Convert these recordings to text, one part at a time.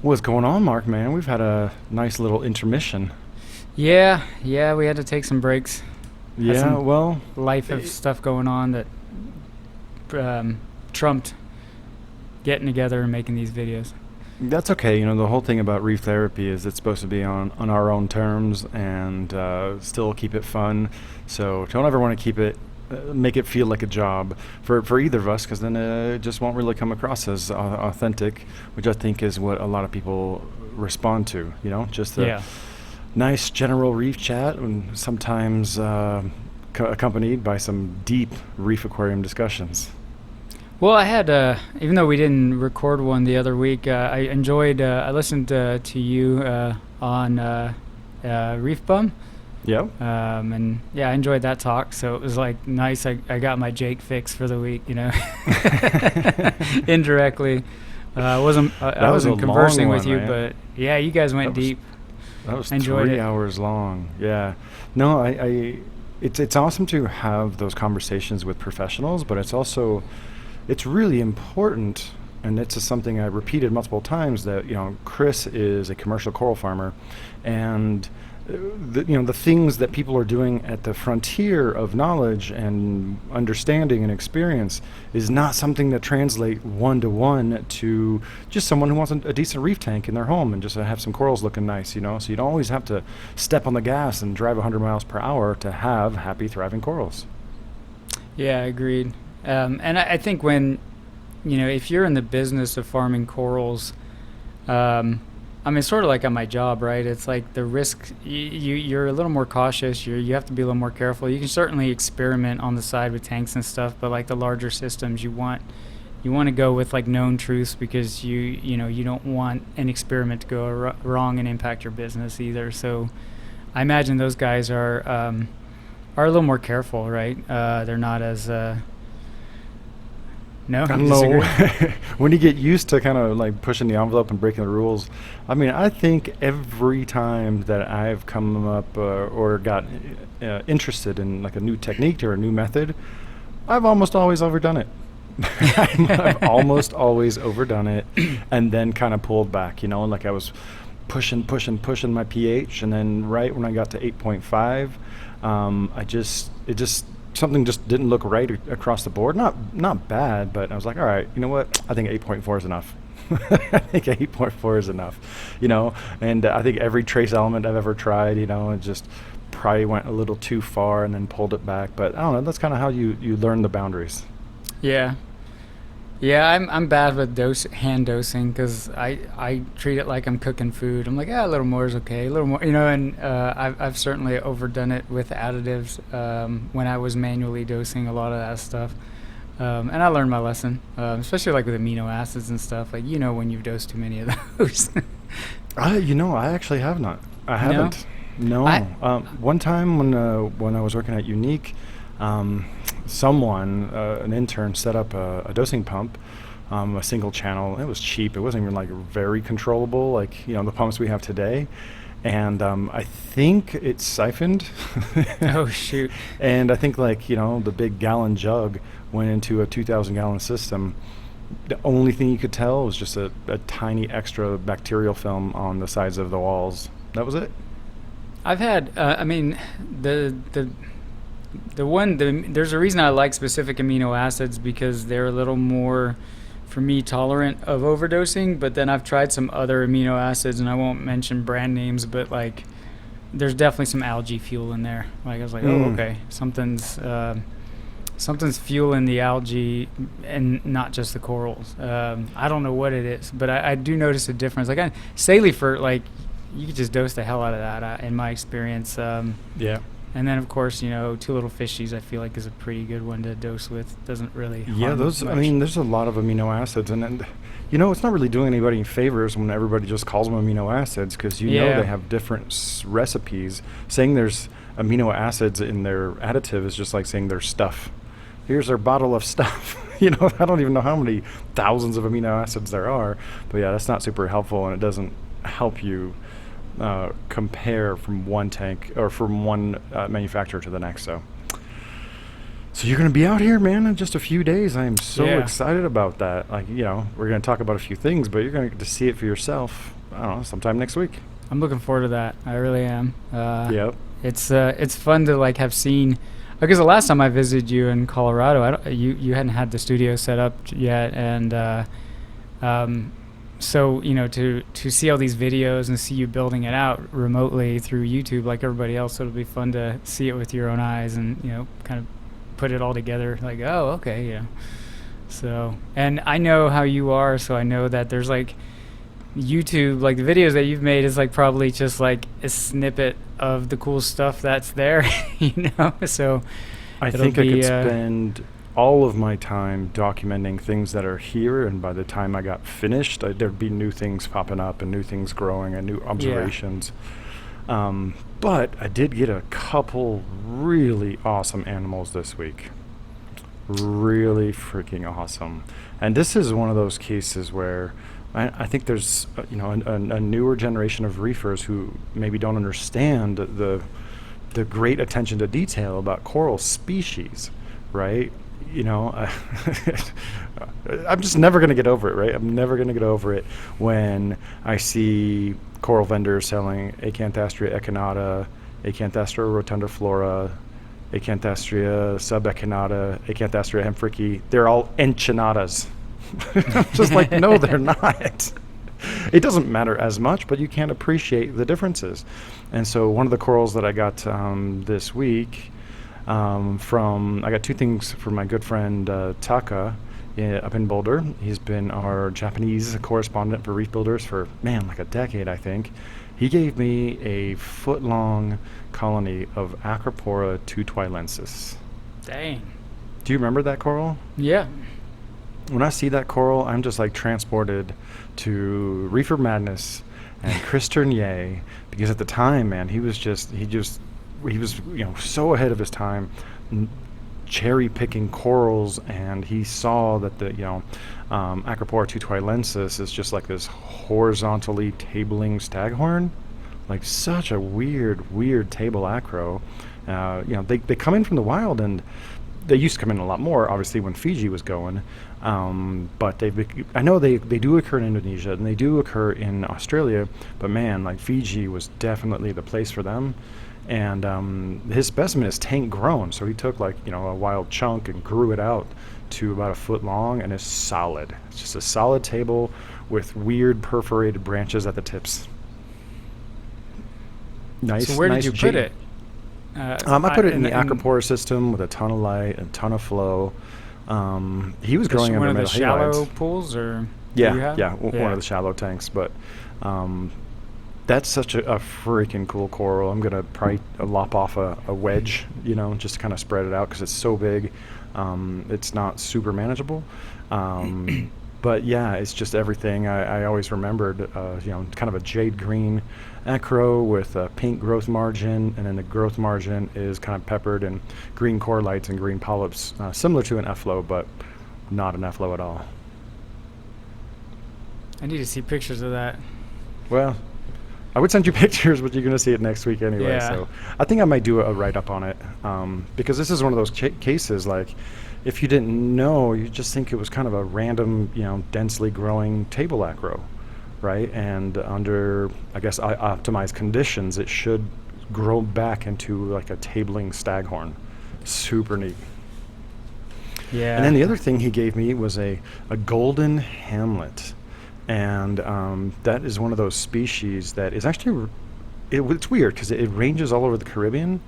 What's going on, Mark, man? We've had a nice little intermission. Yeah, we had to take some breaks. Had Yeah, some well, life of eh, stuff going on that trumped getting together and making these videos. that's okay. The whole thing about reef therapy is it's supposed to be on our own terms and still keep it fun. So don't ever want to make it feel like a job for either of us, because then it just won't really come across as authentic, which I think is what a lot of people respond to. Just the Yeah. nice general reef chat, and sometimes accompanied by some deep reef aquarium discussions. Well, I had, even though we didn't record one the other week, I enjoyed, I listened to you on Reef Bum. Yep. And yeah, I enjoyed that talk. So it was like nice. I got my Jake fix for the week, indirectly. I That was a wasn't long conversing with one, you, right? but yeah, you guys That went was deep. that was I enjoyed three it. hours long. Yeah. No, it's awesome to have those conversations with professionals, but it's really important, and it's something I repeated multiple times, that Chris is a commercial coral farmer, and the things that people are doing at the frontier of knowledge and understanding and experience is not something that translate one to one to just someone who wants a decent reef tank in their home and just have some corals looking nice. So you don't always have to step on the gas and drive 100 miles per hour to have happy, thriving corals. Yeah, agreed. And I think when, if you're in the business of farming corals, I mean, sort of like on my job, right? It's like the risk, you're a little more cautious. You have to be a little more careful. You can certainly experiment on the side with tanks and stuff, but like the larger systems, you want to go with like known truths, because you don't want an experiment to go wrong and impact your business either. So I imagine those guys are a little more careful, right? They're not as no, I you don't know. disagree? When you get used to kind of like pushing the envelope and breaking the rules, I mean, I think every time that I've come up or got interested in like a new technique or a new method, I've almost always overdone it. I've almost always overdone it and then kind of pulled back, like I was pushing my pH, and then right when I got to 8.5, it just something just didn't look right across the board. Not bad, but I was like, all right, you know what? I think 8.4 is enough. I think 8.4 is enough, and I think every trace element I've ever tried, it just probably went a little too far and then pulled it back. But I don't know. That's kind of how you learn the boundaries. Yeah. Yeah, I'm bad with hand dosing, because I treat it like I'm cooking food. I'm like, a little more is okay, a little more, and I've certainly overdone it with additives when I was manually dosing a lot of that stuff. And I learned my lesson, especially like with amino acids and stuff. Like, when you've dosed too many of those. I actually have not. I No, haven't. No. I One time when I was working at Unique, um, an intern, set up a dosing pump, a single channel. It was cheap. It wasn't even like very controllable, like the pumps we have today. And I think it siphoned, oh shoot. and I think like the big gallon jug went into a 2,000-gallon system. The only thing you could tell was just a tiny extra bacterial film on the sides of the walls. That was it. I've had, I mean, the there's a reason I like specific amino acids, because they're a little more, for me, tolerant of overdosing. But then I've tried some other amino acids, and I won't mention brand names, but like there's definitely some algae fuel in there. Like I was like, oh, Mm. okay, something's fueling the algae and not just the corals. I don't know what it is, but I do notice a difference. Like Salifert, like you could just dose the hell out of that, in my experience. Yeah. And then, of course, Two Little Fishies, I feel like, is a pretty good one to dose with. Doesn't really Yeah, harm those. I much. mean, there's a lot of amino acids, and it's not really doing anybody any favors when everybody just calls them amino acids, because Yeah. they have different recipes. Saying there's amino acids in their additive is just like saying there's stuff. Here's their bottle of stuff. I don't even know how many thousands of amino acids there are, but yeah, that's not super helpful, and it doesn't help you compare from one tank or from one manufacturer to the next. So So you're going to be out here, man, in just a few days. I am so Yeah, excited about that. Like, we're going to talk about a few things, but you're going to get to see it for yourself. I don't know, sometime next week. I'm looking forward to that. I really am. Yep. It's fun to like have seen, because the last time I visited you in Colorado, you hadn't had the studio set up yet, and um, so to see all these videos and see you building it out remotely through YouTube like everybody else, it'll be fun to see it with your own eyes and kind of put it all together. Like, oh, okay, yeah. So, and I know how you are, so I know that there's like YouTube, like the videos that you've made is like probably just like a snippet of the cool stuff that's there, So I it'll think I be could spend all of my time documenting things that are here, and by the time I got finished, there'd be new things popping up and new things growing and new observations. But I did get a couple really awesome animals this week. Really freaking awesome. And this is one of those cases where I think there's a newer generation of reefers who maybe don't understand the great attention to detail about coral species, right? I'm just never going to get over it, right? I'm never going to get over it when I see coral vendors selling Acanthastria echinata, Acanthastria rotundiflora, Acanthastria subechinata, Acanthastria hemphrici. They're all enchinadas. I'm just like, no, they're not. It doesn't matter as much, but you can't appreciate the differences. And so one of the corals that I got this week, I got two things from my good friend Taka up in Boulder. He's been our Japanese correspondent for Reef Builders for, like a decade, I think. He gave me a foot-long colony of Acropora tutwilensis. dang. Do you remember that coral? Yeah. When I see that coral, I'm just like transported to Reefer Madness and Chris Tournier, because at the time, man, he was so ahead of his time, cherry picking corals, and he saw that the Acropora tutwilensis is just like this horizontally tabling staghorn, like such a weird table acro. They come in from the wild, and they used to come in a lot more, obviously, when Fiji was going. But I know they do occur in Indonesia, and they do occur in Australia. But man, like Fiji was definitely the place for them. And his specimen is tank grown, so he took a wild chunk and grew it out to about a foot long, and it's solid. It's just a solid table with weird perforated branches at the tips. Nice. So where nice did you put it? I put it in the acropora system with a ton of light and a ton of flow. He was growing one under of the metal halides. shallow pools, or Yeah, one of the shallow tanks. But that's such a freaking cool coral. I'm gonna probably lop off a wedge, just to kind of spread it out because it's so big. It's not super manageable. But yeah, it's just everything I always remembered. Kind of a jade green acro with a pink growth margin, and then the growth margin is kind of peppered in green coralites and green polyps, similar to an efflow, but not an efflow at all. I need to see pictures of that. Well, I would send you pictures, but you're going to see it next week anyway. Yeah. So I think I might do a write-up on it, because this is one of those cases, like, if you didn't know, you just think it was kind of a random, densely growing table acro, right? And under, I guess, optimized conditions, it should grow back into like a tabling staghorn. Super neat. Yeah. And then the other thing he gave me was a golden hamlet. And that is one of those species that is actually, it's weird because it ranges all over the Caribbean,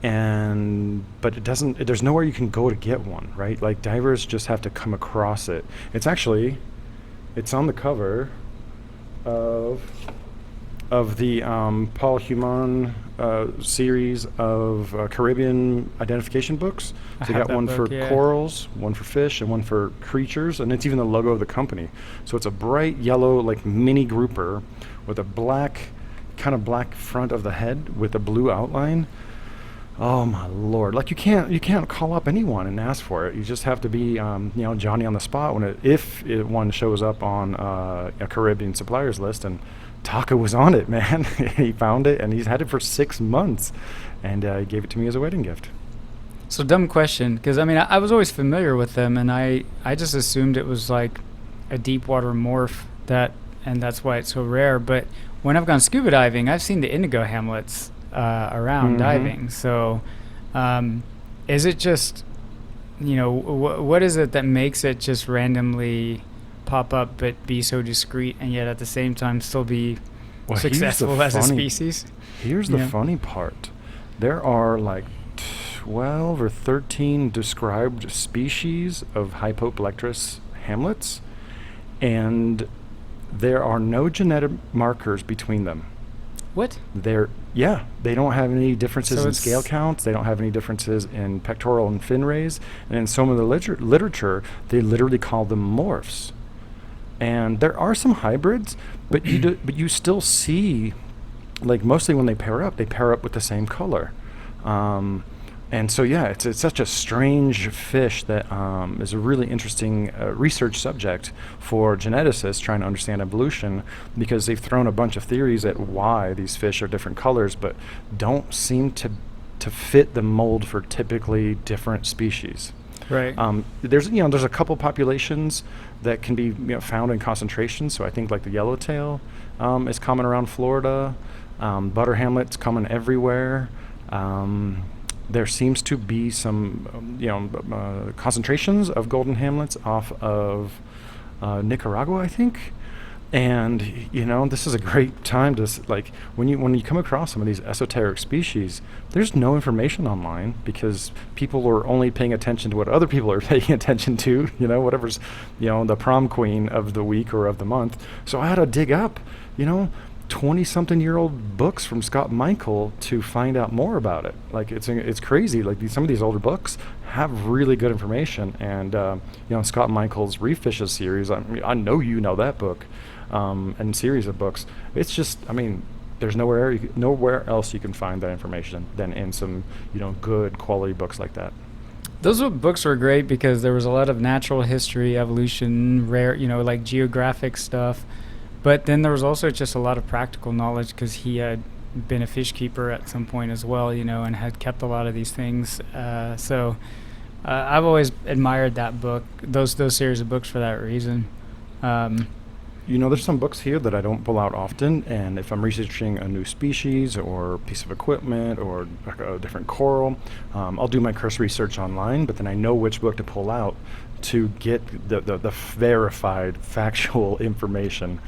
but it doesn't, there's nowhere you can go to get one, right? Like divers just have to come across it. It's on the cover of the Paul Human series of Caribbean identification books. So you got one for corals, one for fish, and one for creatures, and it's even the logo of the company. So it's a bright yellow, like mini grouper with a kind of black front of the head with a blue outline. Oh my Lord! Like you can't call up anyone and ask for it. You just have to be Johnny on the spot when if one shows up on a Caribbean suppliers list. And Taka was on it, man. He found it, and he's had it for 6 months, and he gave it to me as a wedding gift. So dumb question, because I mean I was always familiar with them, and I just assumed it was like a deep water morph that, and that's why it's so rare. But when I've gone scuba diving, I've seen the indigo hamlets around diving. So is it just, what is it that makes it just randomly pop up but be so discreet, and yet at the same time still be successful as a species? Here's the funny part. There are like 12 or 13 described species of Hypoplectrus hamlets, and there are no genetic markers between them. What? They don't have any differences So in scale counts. They don't have any differences in pectoral and fin rays. And in some of the literature, they literally call them morphs. And there are some hybrids, but but you still see, like mostly when they pair up with the same color. And so, yeah, it's such a strange fish that is a really interesting research subject for geneticists trying to understand evolution, because they've thrown a bunch of theories at why these fish are different colors, but don't seem to fit the mold for typically different species. Right. There's a couple populations that can be found in concentration. So I think like the yellowtail is common around Florida. Butter hamlet's common everywhere. There seems to be some, concentrations of golden hamlets off of Nicaragua, I think. And this is a great time to when you come across some of these esoteric species, there's no information online because people are only paying attention to what other people are paying attention to. Whatever's the prom queen of the week or of the month. So I had to dig up 20-something-year-old books from Scott Michael to find out more about it. Like it's crazy. Like some of these older books have really good information, and Scott Michael's Reef Fishes series. I know that book, and series of books. It's just, there's nowhere else you can find that information than in some good quality books like that. Those books were great because there was a lot of natural history, evolution, rare, like geographic stuff. But then there was also just a lot of practical knowledge because he had been a fish keeper at some point as well, and had kept a lot of these things. So I've always admired that book, those series of books for that reason. There's some books here that I don't pull out often, and if I'm researching a new species or piece of equipment or a different coral, I'll do my curse research online, but then I know which book to pull out to get the verified factual information.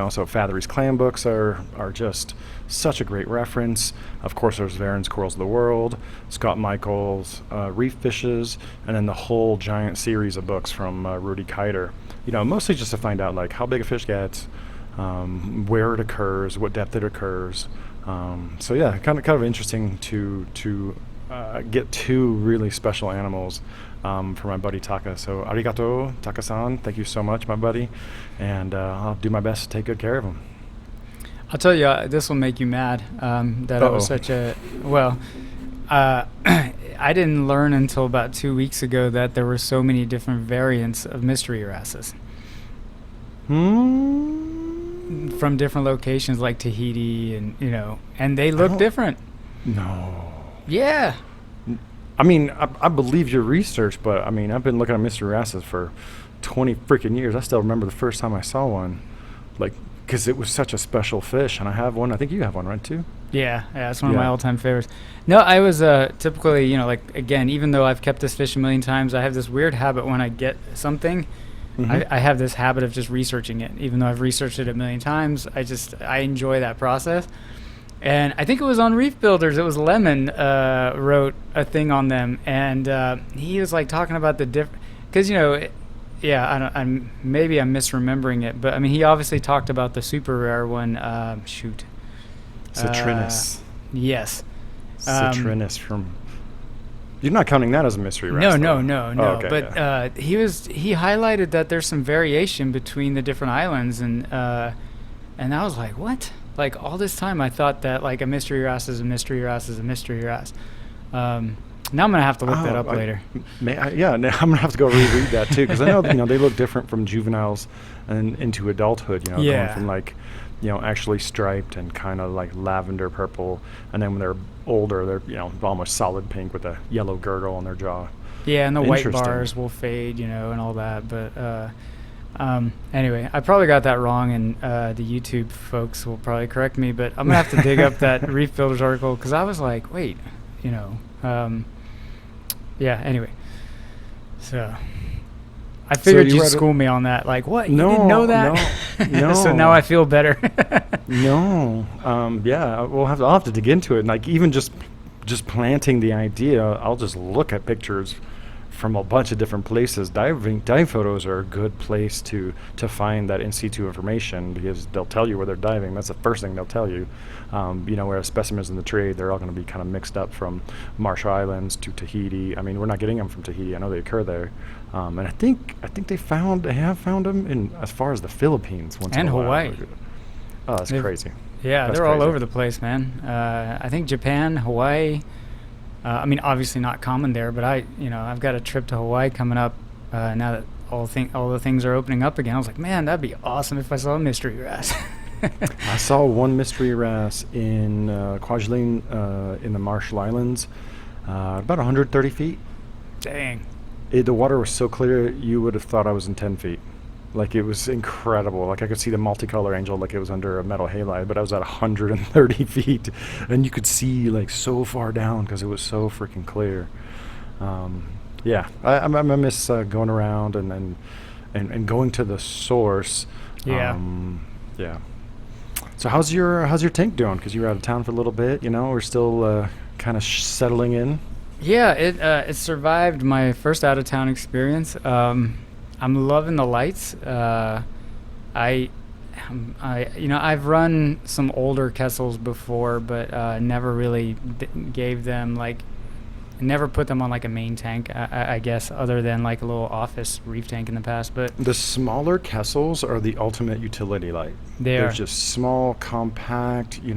So Fathery's clam books are just such a great reference. Of course, there's Varen's Corals of the World, Scott Michael's Reef Fishes, and then the whole giant series of books from Rudy Kiter. Mostly just to find out like how big a fish gets, where it occurs, what depth it occurs. So yeah, kind of interesting to get two really special animals for my buddy Taka. So arigato, Taka-san. Thank you so much, my buddy. And I'll do my best to take good care of him. I'll tell you, this will make you mad that I was such a... Well, I didn't learn until about 2 weeks ago that there were so many different variants of mystery wrasses. From different locations like Tahiti and they look different. No. Yeah. I believe your research, but I've been looking at mystery wrasses for 20 freaking years. I still remember the first time I saw one, because it was such a special fish, and I have one. I think you have one, right, too? Yeah, it's one of my all-time favorites. No, I was typically, again, even though I've kept this fish a million times, I have this weird habit when I get something, I have this habit of just researching it. Even though I've researched it a million times, I enjoy that process. And I think it was on Reef Builders. It was Lemon wrote a thing on them, and he was talking about the different, because maybe I'm misremembering it, but he obviously talked about the super rare one. Citrinus. Yes. Citrinus from. You're not counting that as a mystery wrasse. No. Oh, okay, but he highlighted that there's some variation between the different islands, and I was like, what? All this time I thought that a mystery wrasse is a mystery wrasse is a mystery wrasse. Now I'm gonna have to look that Oh, up later. yeah, now I'm gonna have to go reread that too, because I know they look different from juveniles and into adulthood. Going Yeah. from like actually striped and kind of like lavender purple, and then when they're older, they're almost solid pink with a yellow girdle on their jaw. Yeah, and the white Interesting. bars will fade, and all that. But anyway, I probably got that wrong, and the YouTube folks will probably correct me. But I'm gonna have to dig up that Reef Builders article because I was like, wait, you know, um, yeah. Anyway, so I So figured you you'd read it? school me on that. Like, what? You didn't know No, that? So now no, I feel better. no. Yeah, I'll have to dig into it. And like even just planting the idea, I'll just look at pictures from a bunch of different places. Dive photos are a good place to find that in situ information, because they'll tell you where they're diving. That's the first thing they'll tell you. Whereas specimens in the trade, they're all going to be kind of mixed up from Marshall Islands to Tahiti. I mean, we're not getting them from Tahiti. I know they occur there, and I think they have found them in as far as the Philippines once And in a while. Hawaii. Oh, that's They've- crazy. Yeah, That's they're all crazy. over the place, man. I think Japan, Hawaii. I mean, obviously not common there, but I've got a trip to Hawaii coming up now that all the things are opening up again. I was like, man, that'd be awesome if I saw a mystery wrasse. I saw one mystery wrasse in Kwajalein in the Marshall Islands, about 130 feet. Dang. The water was so clear you would have thought I was in 10 feet. Like, it was incredible. Like, I could see the multicolor angel like it was under a metal halide, but I was at 130 feet, and you could see like so far down because it was so freaking clear. Yeah, I miss going around and going to the source. Yeah. Yeah. So how's your tank doing? Because you were out of town for a little bit. We're still kind of settling in. Yeah, it survived my first out of town experience. I'm loving the lights. I've run some older Kessils before, but never really gave them never put them on like a main tank. I guess other than like a little office reef tank in the past, but The smaller Kessils are the ultimate utility light. they're They're just small, compact. You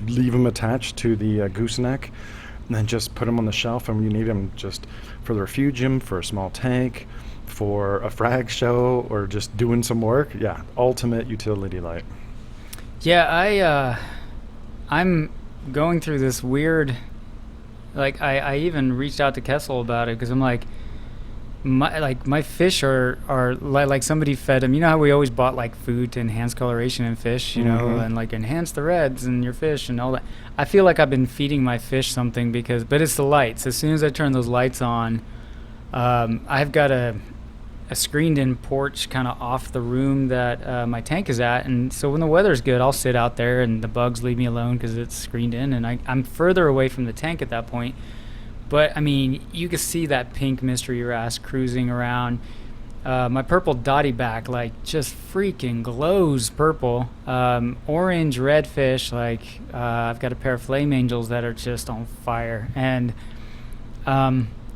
leave them attached to the gooseneck, and then just put them on the shelf. And when you need them, just for the refugium, for a small tank, for a frag show, or just doing some work. Yeah, ultimate utility light. yeah. I'm going through this weird. I even reached out to Kessil about it because I'm like, my fish are like somebody fed them. You know how we always bought like food to enhance coloration in fish, Mhm. and like enhance the reds in your fish and all that. I feel like I've been feeding my fish something but it's the lights. As soon as I turn those lights on, I've got a screened-in porch kind of off the room that my tank is at, and so when the weather's good, I'll sit out there and the bugs leave me alone because it's screened in, and I'm further away from the tank at that point. But I mean, you can see that pink mystery wrasse cruising around. My purple dotty back just freaking glows purple. Orange redfish, I've got a pair of flame angels that are just on fire, and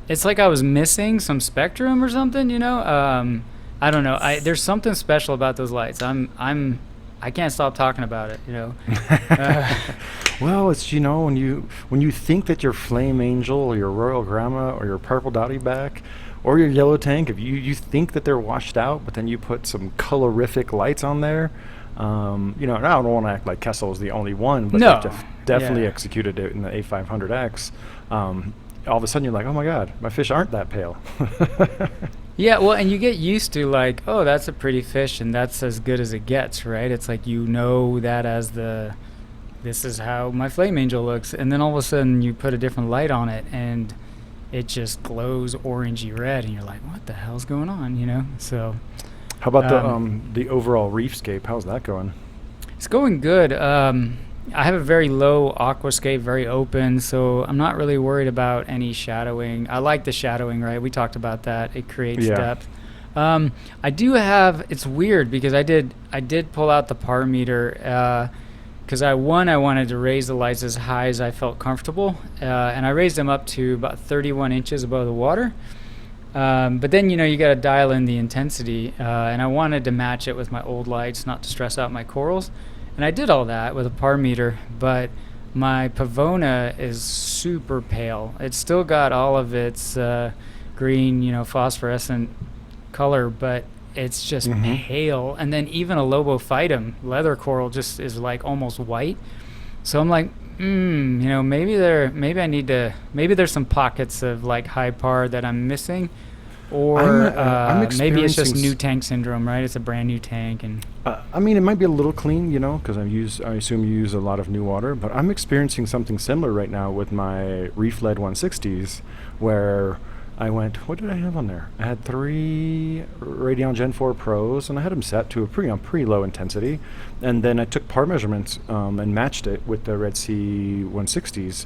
it's like I was missing some spectrum or something, I don't know. There's something special about those lights. I can't stop talking about it, Well, it's when you think that your flame angel or your royal grandma or your purple dotty back or your yellow tank, if you think that they're washed out, but then you put some colorific lights on there, and I don't want to act like Kessil is the only one, but No. they've definitely Yeah. executed it in the A500X. All of a sudden you're like, oh my god, my fish aren't that pale. Yeah, well, and you get used to oh, that's a pretty fish, and that's as good as it gets, right? It's like that as this is how my flame angel looks, and then all of a sudden you put a different light on it, and it just glows orangey red, and you're like, what the hell's going on, So How about the overall reefscape? How's that going? it's going good. I have a very low aquascape, very open, so I'm not really worried about any shadowing. I like the shadowing, right? We talked about that. It creates Yeah. depth. I do have. It's weird because I did pull out the par meter because I wanted to raise the lights as high as I felt comfortable, and I raised them up to about 31 inches above the water. But then you got to dial in the intensity, and I wanted to match it with my old lights, not to stress out my corals. And I did all that with a par meter, but my Pavona is super pale. It's still got all of its green, phosphorescent color, but it's just Mm-hmm. pale. And then even a Lobophytum leather coral just is like almost white. So I'm like, maybe there's some pockets of like high par that I'm missing, or I'm maybe it's just experiencing. new tank syndrome, right? It's a brand new tank, and I mean, it might be a little clean, because I assume you use a lot of new water, but I'm experiencing something similar right now with my Reef Lead 160s, where I went. What did I have on there? I had three Radeon Gen 4 Pros, and I had them set to a pretty low intensity, and then I took par measurements and matched it with the Red Sea 160s,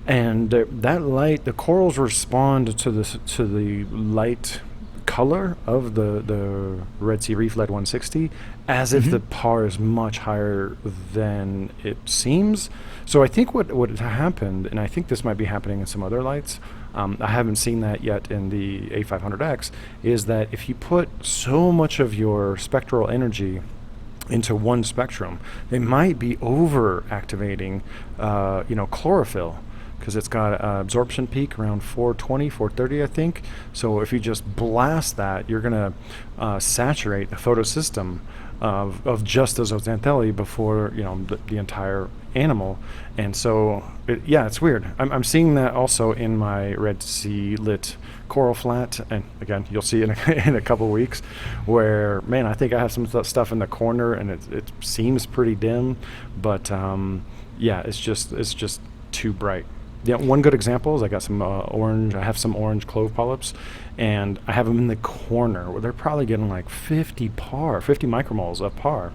and that light, the corals respond to the light color of the Red Sea Reef Lead 160 as if hmm the par is much higher than it seems. So I think what happened, and I think this might be happening in some other lights, I haven't seen that yet in the A500X, is that if you put so much of your spectral energy into one spectrum, they might be over activating, chlorophyll, because it's got an absorption peak around 420, 430, I think. So if you just blast that, you're going to saturate the photosystem of just those xanthellae before the entire animal. And so, it's weird. I'm seeing that also in my Red Sea lit coral flat, and again, you'll see it in a couple weeks, where, man, I think I have some stuff in the corner, and it seems pretty dim, but it's just too bright. Yeah, one good example is I got some orange. I have some orange clove polyps, and I have them in the corner where they're probably getting like 50 micromoles of par.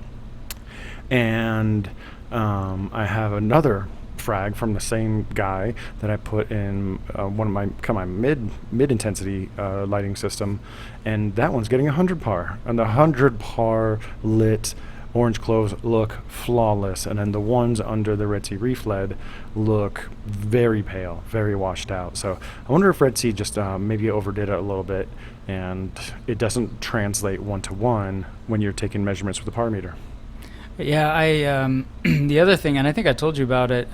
And I have another frag from the same guy that I put in one of my mid intensity lighting system, and that one's getting 100 par, and the 100 par lit orange cloves look flawless, and then the ones under the Red Sea Reef Lead look very pale, very washed out. So I wonder if Red Sea just maybe overdid it a little bit, and it doesn't translate one to one when you're taking measurements with the par meter. yeah, I the other thing, and I think I told you about it,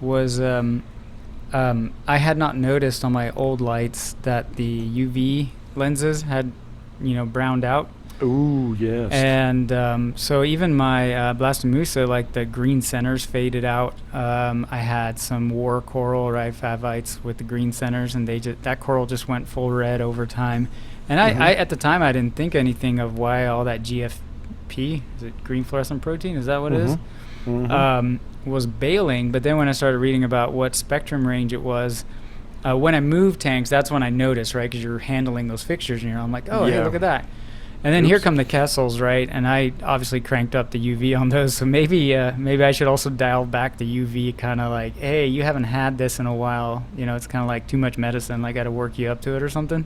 was I had not noticed on my old lights that the UV lenses had browned out. Ooh, yes. And so even my Blastomusa, like the green centers faded out. I had some war coral, right, favites with the green centers, and that coral just went full red over time. And Mm-hmm. I at the time I didn't think anything of why all that GFP, is it green fluorescent protein? Is that what it is? Mm-hmm. Mm-hmm. Was bailing. But then when I started reading about what spectrum range it was, when I moved tanks, that's when I noticed, right, because you're handling those fixtures, and I'm like, oh, hey, Yeah. look at that. And then here Oops. come the Kessels, right? And I obviously cranked up the UV on those. So maybe I should also dial back the UV, kind of like, hey, you haven't had this in a while. It's kind of like too much medicine. I got to work you up to it or something.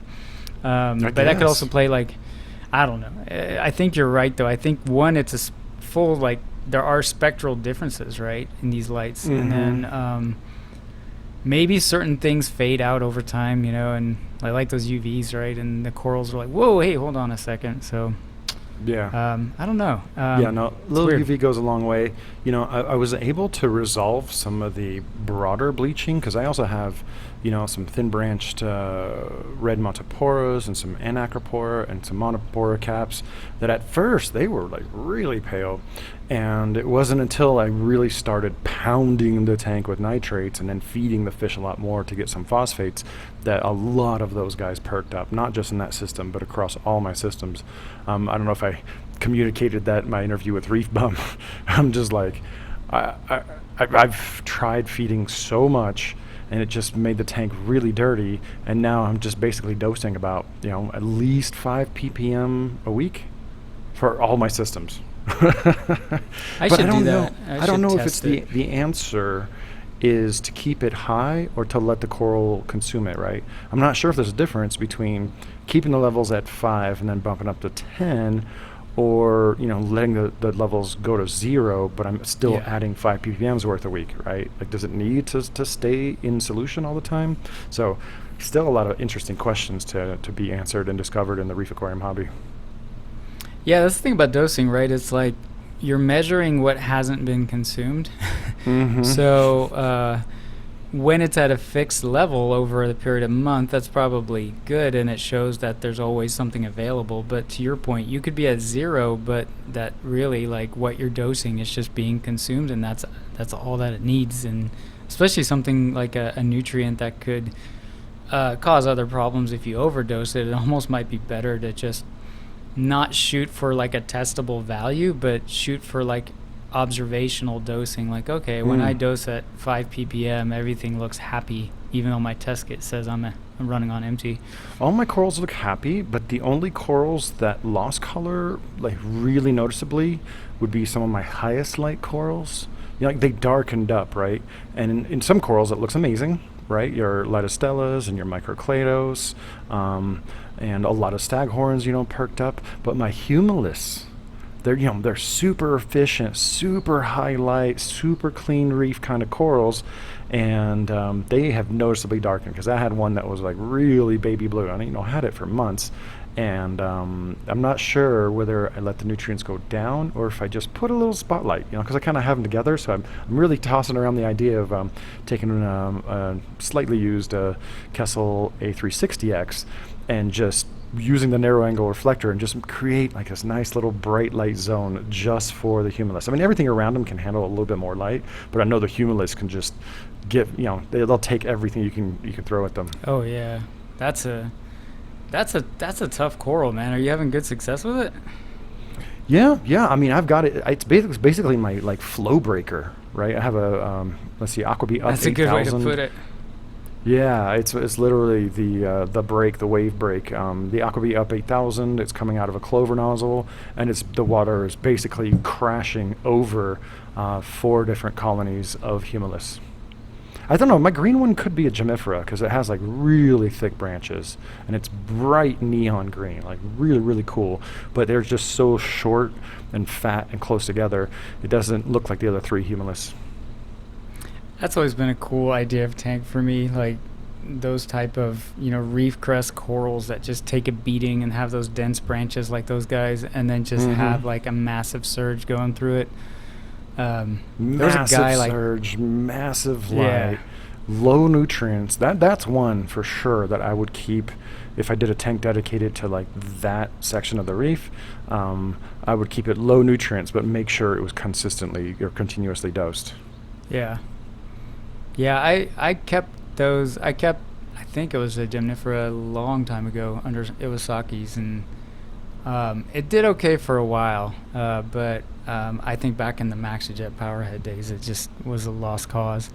But that could also guess. play like, I don't know. I think you're right, though. I think, one, it's full, like, there are spectral differences, right, in these lights. And Mm-hmm. then maybe certain things fade out over time, and I like those UVs, right? And the corals are like, whoa, hey, hold on a second. So Yeah. I don't know. Yeah, no, It's little weird. UV goes a long way. I was able to resolve some of the broader bleaching because I also have, some thin branched red montiporas and some anacropora and some monopora caps that at first they were like really pale. And it wasn't until I really started pounding the tank with nitrates and then feeding the fish a lot more to get some phosphates that a lot of those guys perked up, not just in that system, but across all my systems. I don't know if I communicated that in my interview with Reef Bum. I'm just like, I've tried feeding so much, and it just made the tank really dirty. And now I'm just basically dosing about at least 5 ppm a week for all my systems. I But I should do don't know. that. I I don't should know if it's test it. the answer is to keep it high or to let the coral consume it, right? I'm not sure if there's a difference between keeping the levels at 5 and then bumping up to 10, or letting the levels go to 0, but I'm still Yeah. adding 5 ppm's worth a week, right? Like, does it need to stay in solution all the time? So still a lot of interesting questions to be answered and discovered in the reef aquarium hobby. Yeah, that's the thing about dosing, right? It's like you're measuring what hasn't been consumed. Mm-hmm. So when it's at a fixed level over the period of a month, that's probably good, and it shows that there's always something available. But to your point, you could be at 0, but that really, like, what you're dosing is just being consumed, and that's all that it needs. And especially something like a nutrient that could cause other problems if you overdose it, it almost might be better to just not shoot for like a testable value, but shoot for like observational dosing. Like, okay, when I dose at 5 ppm, everything looks happy, even though my test kit says I'm running on empty. All my corals look happy, but the only corals that lost color, like really noticeably, would be some of my highest light corals. You know, like they darkened up, right? And in some corals, it looks amazing, right? Your Lytostellas and your Microclados, and a lot of staghorns, perked up. But my Humulus, they're super efficient, super high light, super clean reef kind of corals, and they have noticeably darkened, because I had one that was like really baby blue. I had it for months, and I'm not sure whether I let the nutrients go down or if I just put a little spotlight, because I kind of have them together. So I'm really tossing around the idea of taking a slightly used Kessil A360X and just using the narrow angle reflector and just create like this nice little bright light zone just for the Humulus. I mean, everything around them can handle a little bit more light, but I know the Humulus can just give, they'll take everything you can throw at them. Oh yeah, that's a tough coral, man. Are you having good success with it? Yeah. I mean, I've got it. It's basically my like flow breaker, right? I have a let's see, Aquabee up. That's a good way to put it. Yeah, it's literally the brake, the wave brake. The Aquabee up 8000. It's coming out of a clover nozzle, and the water is basically crashing over 4 different colonies of Humulus. I don't know. My green one could be a Gemifera, because it has like really thick branches, and it's bright neon green, like really, really cool. But they're just so short and fat and close together, it doesn't look like the other 3 Humulus. That's always been a cool idea of tank for me, like those type of reef crest corals that just take a beating and have those dense branches like those guys, and then just have like a massive surge going through it. There's a guy like surge, massive light, low nutrients. That's one for sure that I would keep if I did a tank dedicated to like that section of the reef. I would keep it low nutrients, but make sure it was consistently or continuously dosed. Yeah, I kept those. I think it was a Gemifera a long time ago under Iwasaki's, and it did okay for a while, but I think back in the MaxiJet Powerhead days, it just was a lost cause.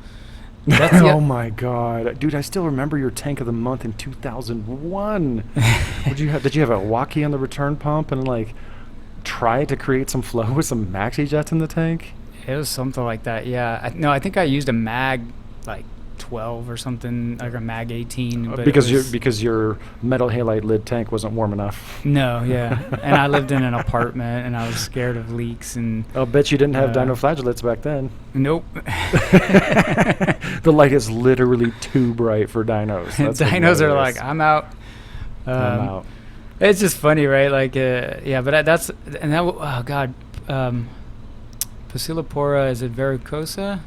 Oh my god, dude! I still remember your tank of the month in 2001. Did you have a walkie on the return pump and like try to create some flow with some MaxiJets in the tank? It was something like that. Yeah, I think I used a Mag like 12 or something, like a Mag 18. But because your metal halide lid tank wasn't warm enough. No, yeah, and I lived in an apartment, and I was scared of leaks. And I'll bet you didn't have dinoflagellates back then. Nope. The light is literally too bright for dinos. Dinos are like, I'm out. I'm out. It's just funny, right? Like, but that's oh god, Passillipora, is it Varicosa?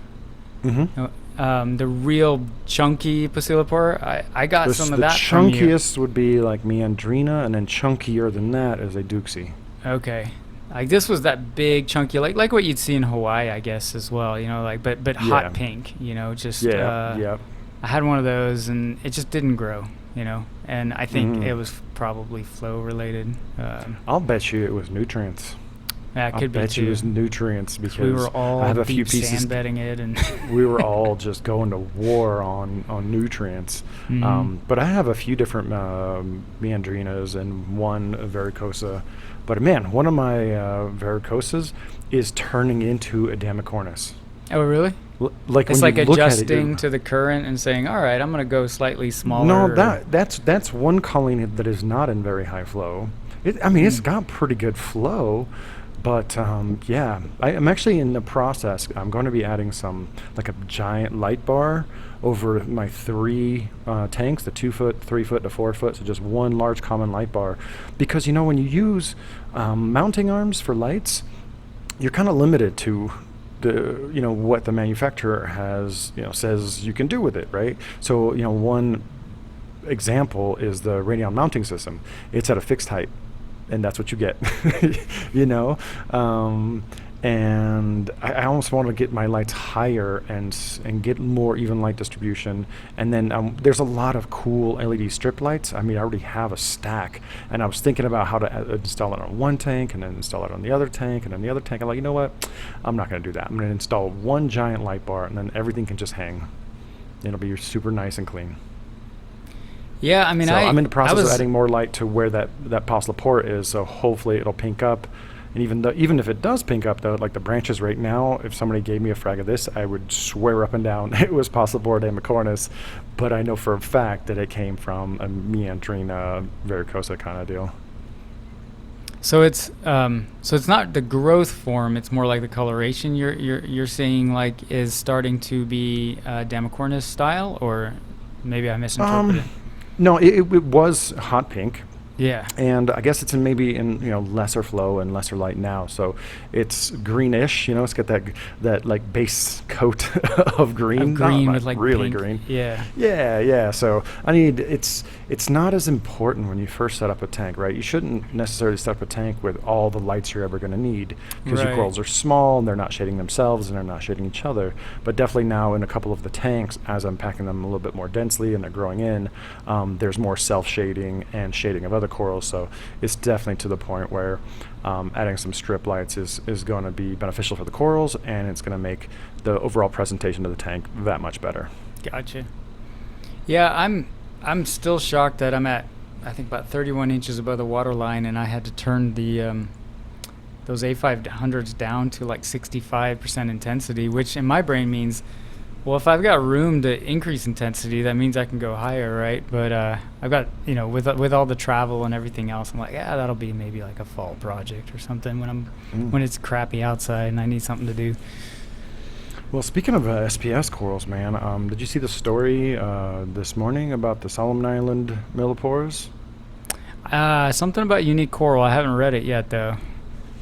Mm-hmm. The real chunky Passillipora. I got some of that from you. The chunkiest would be like Meandrina, and then chunkier than that is a Duxie. Okay. Like this was that big chunky, like what you'd see in Hawaii, I guess, as well. Like but hot pink. Just I had one of those, and it just didn't grow. And I think it was probably flow related. I'll bet you it was nutrients. Yeah, it could be too. I bet you it was nutrients, because we were all I have a deep few pieces sandbedding it, and we were all just going to war on nutrients. But I have a few different Meandrinas and one Varicosa. But man, one of my Varicosas is turning into a Damicornis. Oh, really? Like it's when like you look adjusting at it, to the current and saying, all right, I'm going to go slightly smaller. No, that's one colony that is not in very high flow. It's got pretty good flow, but I'm actually in the process. I'm going to be adding some, like a giant light bar over my 3 tanks, the 2 foot, 3 foot, to 4 foot, so just one large common light bar. Because when you use mounting arms for lights, you're kind of limited to what the manufacturer has, says you can do with it, right? So, one example is the radion mounting system. It's at a fixed height, and that's what you get. you know and I almost want to get my lights higher and get more even light distribution. And then there's a lot of cool LED strip lights. I already have a stack, and I was thinking about how to install it on one tank and then install it on the other tank and then the other tank. I'm like, you know what? I'm not going to do that. I'm going to install one giant light bar, and then everything can just hang. It'll be super nice and clean. Yeah, So I'm in the process of adding more light to where that pos port is, so hopefully it'll pink up. And even if it does pink up, though, like the branches right now, if somebody gave me a frag of this, I would swear up and down it was pos port ambicornis. But I know for a fact that it came from a meandrine varicosa kind of deal. So it's not the growth form; it's more like the coloration. You're seeing like is starting to be Damicornis style, or maybe I misinterpreted. No, it was hot pink. Yeah. And I guess it's maybe in lesser flow and lesser light now, so it's greenish. It's got that like base coat of green. Of green not with like really pink. green. Yeah. Yeah. So it's not as important when you first set up a tank, right? You shouldn't necessarily set up a tank with all the lights you're ever going to need, because your Right. corals are small and they're not shading themselves and they're not shading each other. But definitely now in a couple of the tanks, as I'm packing them a little bit more densely and they're growing in, there's more self-shading and shading of other corals. So it's definitely to the point where adding some strip lights is going to be beneficial for the corals, and it's going to make the overall presentation of the tank that much better. Gotcha. Yeah, I'm still shocked that I'm at, I think, about 31 inches above the water line, and I had to turn the those A500s down to like 65% intensity, which in my brain means, well, if I've got room to increase intensity, that means I can go higher, right? But I've got, with all the travel and everything else, I'm like, yeah, that'll be maybe like a fall project or something when it's crappy outside and I need something to do. Well, speaking of SPS corals, man, did you see the story this morning about the Solomon Island millipores? Something about unique coral. I haven't read it yet, though.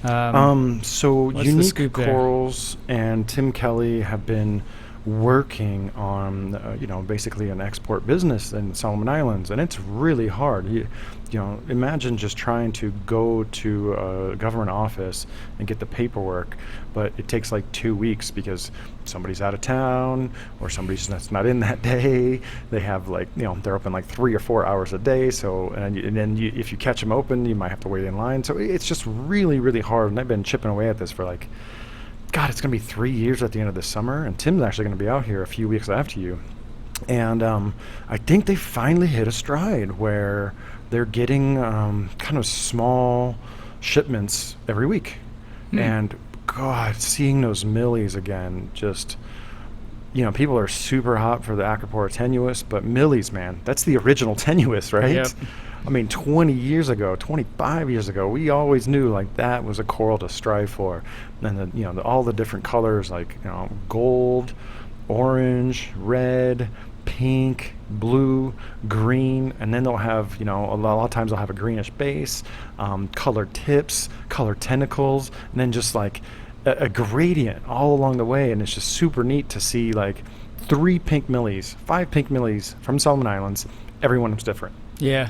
So what's the unique scoop there? corals and Tim Kelly have been working on basically an export business in Solomon Islands, and it's really hard. Imagine just trying to go to a government office and get the paperwork, but it takes like 2 weeks because somebody's out of town or somebody's that's not in that day. They have they're open like 3 or 4 hours a day, so and then if you catch them open, you might have to wait in line. So it's just really, really hard, and I've been chipping away at this for like, God, it's going to be 3 years at the end of the summer, and Tim's actually going to be out here a few weeks after you. And I think they finally hit a stride where they're getting kind of small shipments every week. And God, seeing those millies again, just, people are super hot for the acropora tenuis, but millies, man, that's the original tenuis, right? Yep. 20 years ago, 25 years ago, we always knew like that was a coral to strive for. And all the different colors, like, gold, orange, red, pink, blue, green, and then they'll have, a lot of times they'll have a greenish base, colored tips, colored tentacles, and then just like a gradient all along the way. And it's just super neat to see like 5 pink millies from Solomon Islands. Every one is different. Yeah.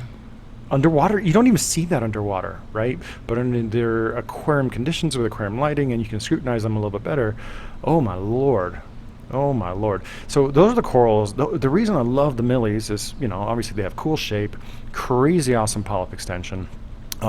Underwater, you don't even see that underwater, right? But under their aquarium conditions with aquarium lighting, and you can scrutinize them a little bit better. Oh my lord. So those are the corals. The reason I love the millies is, obviously they have cool shape, crazy awesome polyp extension.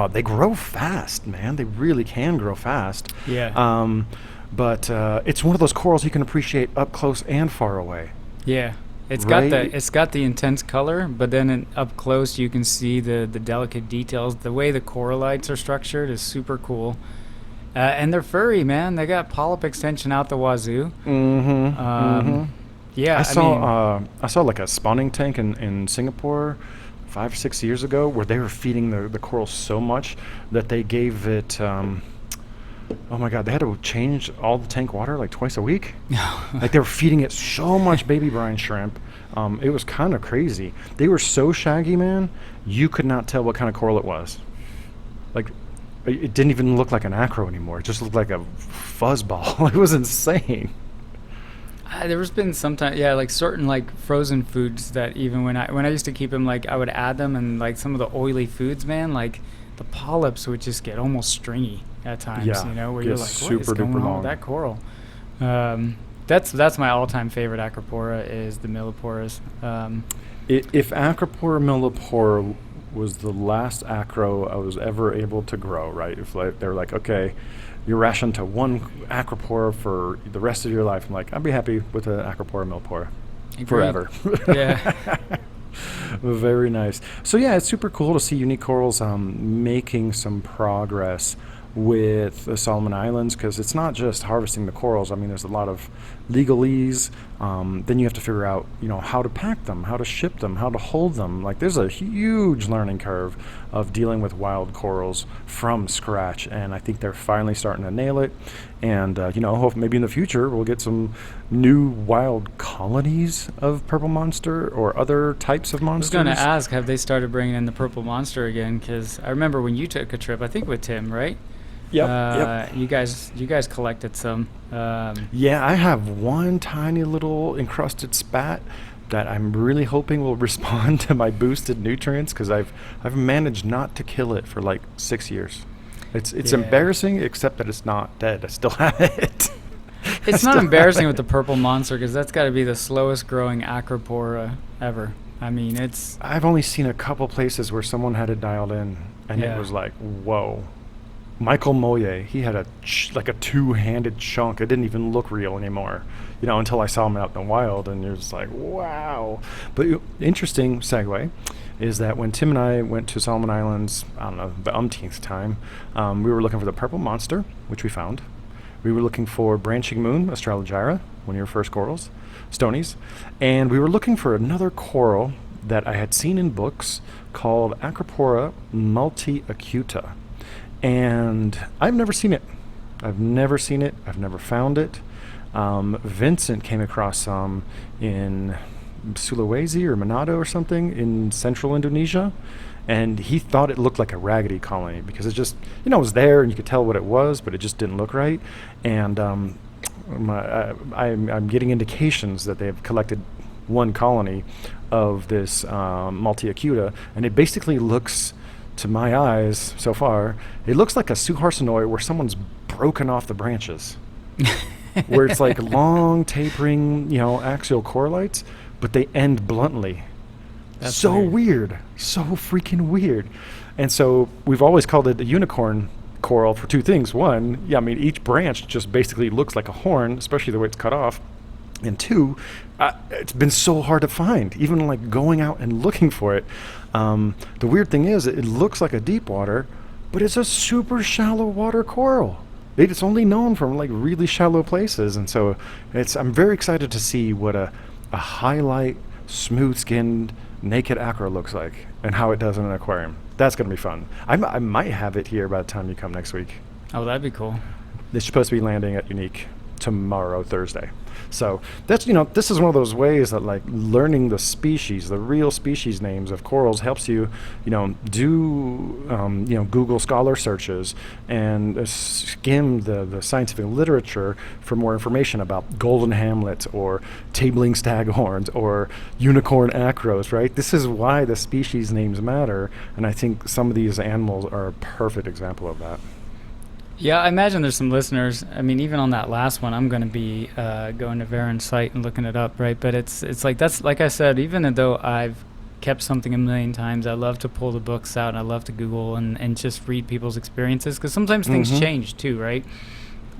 They grow fast, man. They really can grow fast. Yeah. But it's one of those corals you can appreciate up close and far away. Yeah. It's Right? got the intense color, but then up close you can see the delicate details. The way the corallites are structured is super cool. And they're furry, man. They got polyp extension out the wazoo. Yeah, I saw like a spawning tank in Singapore 5 or 6 years ago where they were feeding the coral so much that they gave it oh my God, they had to change all the tank water like twice a week. Like they were feeding it so much baby brine shrimp. It was kind of crazy. They were so shaggy, man, you could not tell what kind of coral it was. Like it didn't even look like an acro anymore. It just looked like a fuzzball. It was insane. There's been sometimes, yeah, like certain like frozen foods that even when I used to keep them, like I would add them, and like some of the oily foods, man, like the polyps would just get almost stringy at times, Yeah, where you're gets like, what is super going duper on with long. that coral? That's my all-time favorite acropora is the millipores. If Acropora millipore was the last acro I was ever able to grow, right? If like they were like, okay, you're rationed to one acropora for the rest of your life, I'm like, I'd be happy with an Acropora millipore Agreed. forever. Yeah. Very nice. So yeah, it's super cool to see Unique Corals making some progress with the Solomon Islands, because it's not just harvesting the corals. I mean, there's a lot of legalese. Then you have to figure out, how to pack them, how to ship them, how to hold them. Like, there's a huge learning curve of dealing with wild corals from scratch, and I think they're finally starting to nail it. And hope maybe in the future we'll get some new wild colonies of purple monster or other types of I was going to monsters. ask, have they started bringing in the purple monster again? Because I remember when you took a trip, I think with Tim, right? Yep. You guys collected some. Yeah, I have one tiny little encrusted spat that I'm really hoping will respond to my boosted nutrients, because I've managed not to kill it for like 6 years. It's Yeah. embarrassing, except that it's not dead. I still have it. I It's not still have embarrassing with it. the purple monster because that's got to be the slowest growing acropora ever. I mean, it's I've only seen a couple places where someone had it dialed in, and it yeah. was like, whoa. Michael Moye, he had like a two-handed chunk. It didn't even look real anymore, until I saw him out in the wild, and you're just like, wow. But interesting segue is that when Tim and I went to Solomon Islands, I don't know, the umpteenth time, we were looking for the purple monster, which we found. We were looking for branching moon, Astralogyra, one of your first corals, stonies, and we were looking for another coral that I had seen in books called Acropora multiacuta. And I've never seen it. I've never seen it. I've never found it. Vincent came across some in Sulawesi or Manado or something in central Indonesia, and he thought it looked like a raggedy colony because it just, it was there and you could tell what it was, but it just didn't look right. And I'm getting indications that they have collected one colony of this multiacuta, and it basically looks, to my eyes so far, it looks like a suharsenoi where someone's broken off the branches, where it's like long tapering, axial coralites, but they end bluntly. That's So weird. weird, so freaking weird. And so we've always called it a unicorn coral for two things. One, yeah, I mean, each branch just basically looks like a horn, especially the way it's cut off. And two, it's been so hard to find, even like going out and looking for it. The weird thing is, it looks like a deep water, but it's a super shallow water coral. It's only known from like really shallow places, and so I'm very excited to see what a highlight, smooth-skinned, naked acro looks like, and how it does in an aquarium. That's gonna be fun. I might have it here by the time you come next week. Oh, that'd be cool. It's supposed to be landing at Unique tomorrow, Thursday. So that's, this is one of those ways that like learning the species, the real species names of corals helps you, do, Google Scholar searches and skim the scientific literature for more information about golden hamlets or tabling staghorns or unicorn acros, right? This is why the species names matter. And I think some of these animals are a perfect example of that. Yeah, I imagine there's some listeners. I mean, even on that last one, I'm going to be going to Varen's site and looking it up, right? But it's like that's like I said. Even though I've kept something a million times, I love to pull the books out and I love to Google and just read people's experiences because sometimes things change too, right?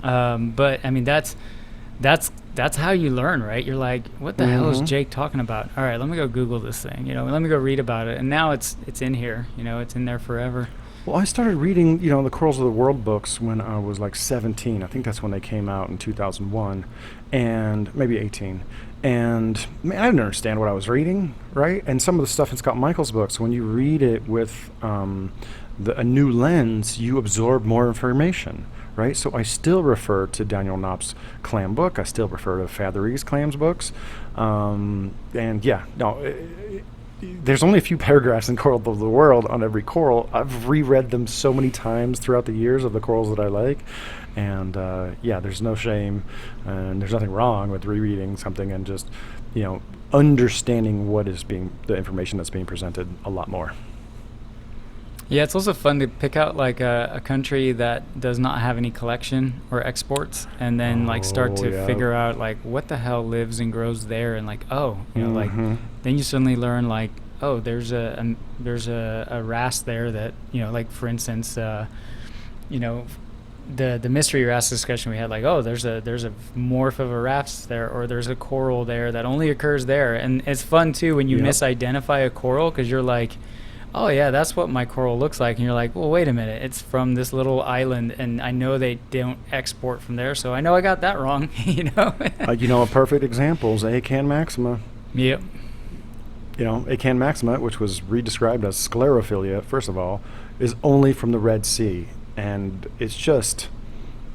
But I mean, that's how you learn, right? You're like, what the hell is Jake talking about? All right, let me go Google this thing. Let me go read about it. And now it's in here. It's in there forever. Well, I started reading, the Corals of the World books when I was like 17. I think that's when they came out in 2001, and maybe 18. And man, I didn't understand what I was reading, right? And some of the stuff in Scott Michael's books, when you read it with a new lens, you absorb more information, right? So I still refer to Daniel Knopp's clam book. I still refer to Fathery's clams books. And yeah, no, there's only a few paragraphs in Coral of the World on every coral. I've reread them so many times throughout the years of the corals that I like. And yeah, there's no shame and there's nothing wrong with rereading something and just, understanding the information that's being presented a lot more. Yeah, it's also fun to pick out like a country that does not have any collection or exports, and then like start Oh, to yeah. figure out like what the hell lives and grows there, and like like Mm-hmm. then you suddenly learn like there's a wrasse there that like for instance you know the mystery wrasse discussion we had, like there's a morph of a wrasse there, or there's a coral there that only occurs there, and it's fun too when you Yep. misidentify a coral because you're like, oh yeah, that's what my coral looks like, and you're like, well, wait a minute, it's from this little island, and I know they don't export from there, so I know I got that wrong. A perfect example is Acan maxima. Yep. Acan maxima, which was redescribed as sclerophilia, first of all, is only from the Red Sea. And it's just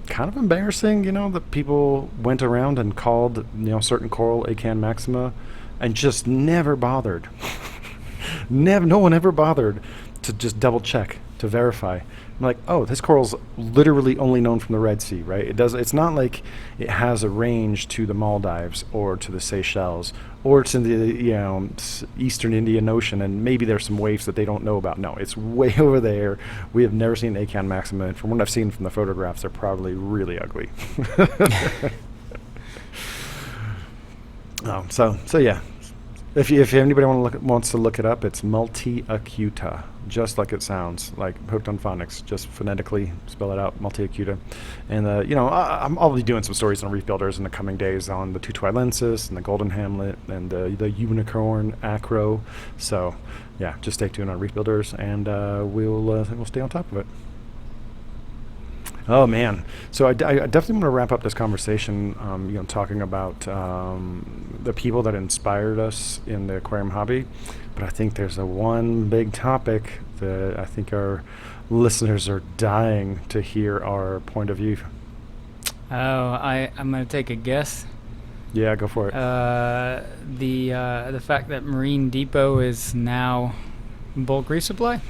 kind of embarrassing, that people went around and called, certain coral Acan maxima and just never bothered. No one ever bothered to just double check, to verify. I'm like, oh, this coral's literally only known from the Red Sea, right? It's not like it has a range to the Maldives or to the Seychelles or to the Eastern Indian Ocean, and maybe there's some waves that they don't know about. No, it's way over there. We have never seen Acan maxima, and from what I've seen from the photographs, they're probably really ugly. So yeah. If anybody wants to look it up, it's multiacuta, just like it sounds, like Hooked on Phonics. Just phonetically spell it out, multiacuta. And I'll be doing some stories on reef builders in the coming days on the Tutuilensis and the golden hamlet and the unicorn acro. So yeah, just stay tuned on reef builders, and we'll stay on top of it. Oh man! So I definitely want to wrap up this conversation, talking about the people that inspired us in the aquarium hobby. But I think there's one big topic that I think our listeners are dying to hear our point of view. Oh, I'm gonna take a guess. Yeah, go for it. The fact that Marine Depot is now bulk resupply.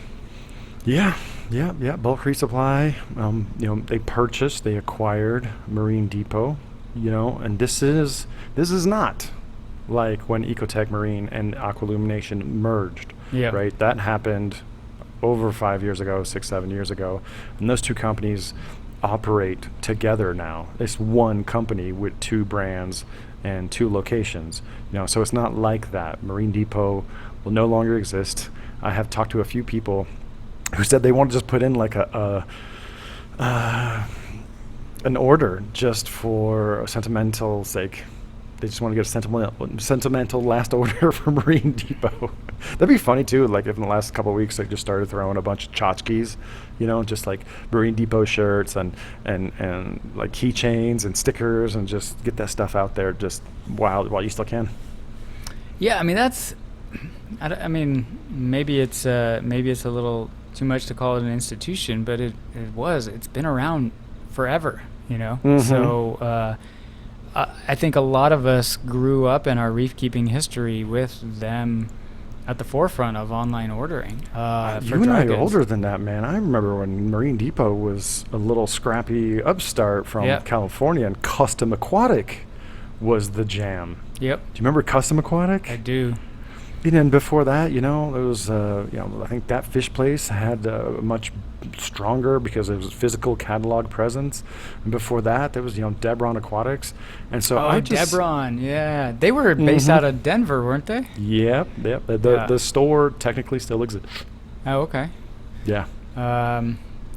Yeah. Bulk resupply. They acquired Marine Depot. And this is not like when Ecotech Marine and Aqualumination merged. Yeah. Right. That happened over 5 years ago, 6, 7 years ago, and those two companies operate together now. It's one company with two brands and two locations. So it's not like that. Marine Depot will no longer exist. I have talked to a few people who said they want to just put in like an order just for sentimental sake. They just want to get a sentimental last order for Marine Depot. That'd be funny too. Like if in the last couple of weeks they just started throwing a bunch of tchotchkes, just like Marine Depot shirts and like keychains and stickers, and just get that stuff out there just while you still can. Yeah, I mean maybe it's a little too much to call it an institution, but it's been around forever, Mm-hmm. So I think a lot of us grew up in our reef keeping history with them at the forefront of online ordering. You and I are older than that, man. I remember when Marine Depot was a little scrappy upstart from California, and Custom Aquatic was the jam. Yep. Do you remember Custom Aquatic? I do. And then before that, there was, I think that fish place had a much stronger because it was physical catalog presence. And before that, there was, Debron Aquatics. And so Debron, yeah. They were based out of Denver, weren't they? Yep. The store technically still exists. Oh, okay. Yeah.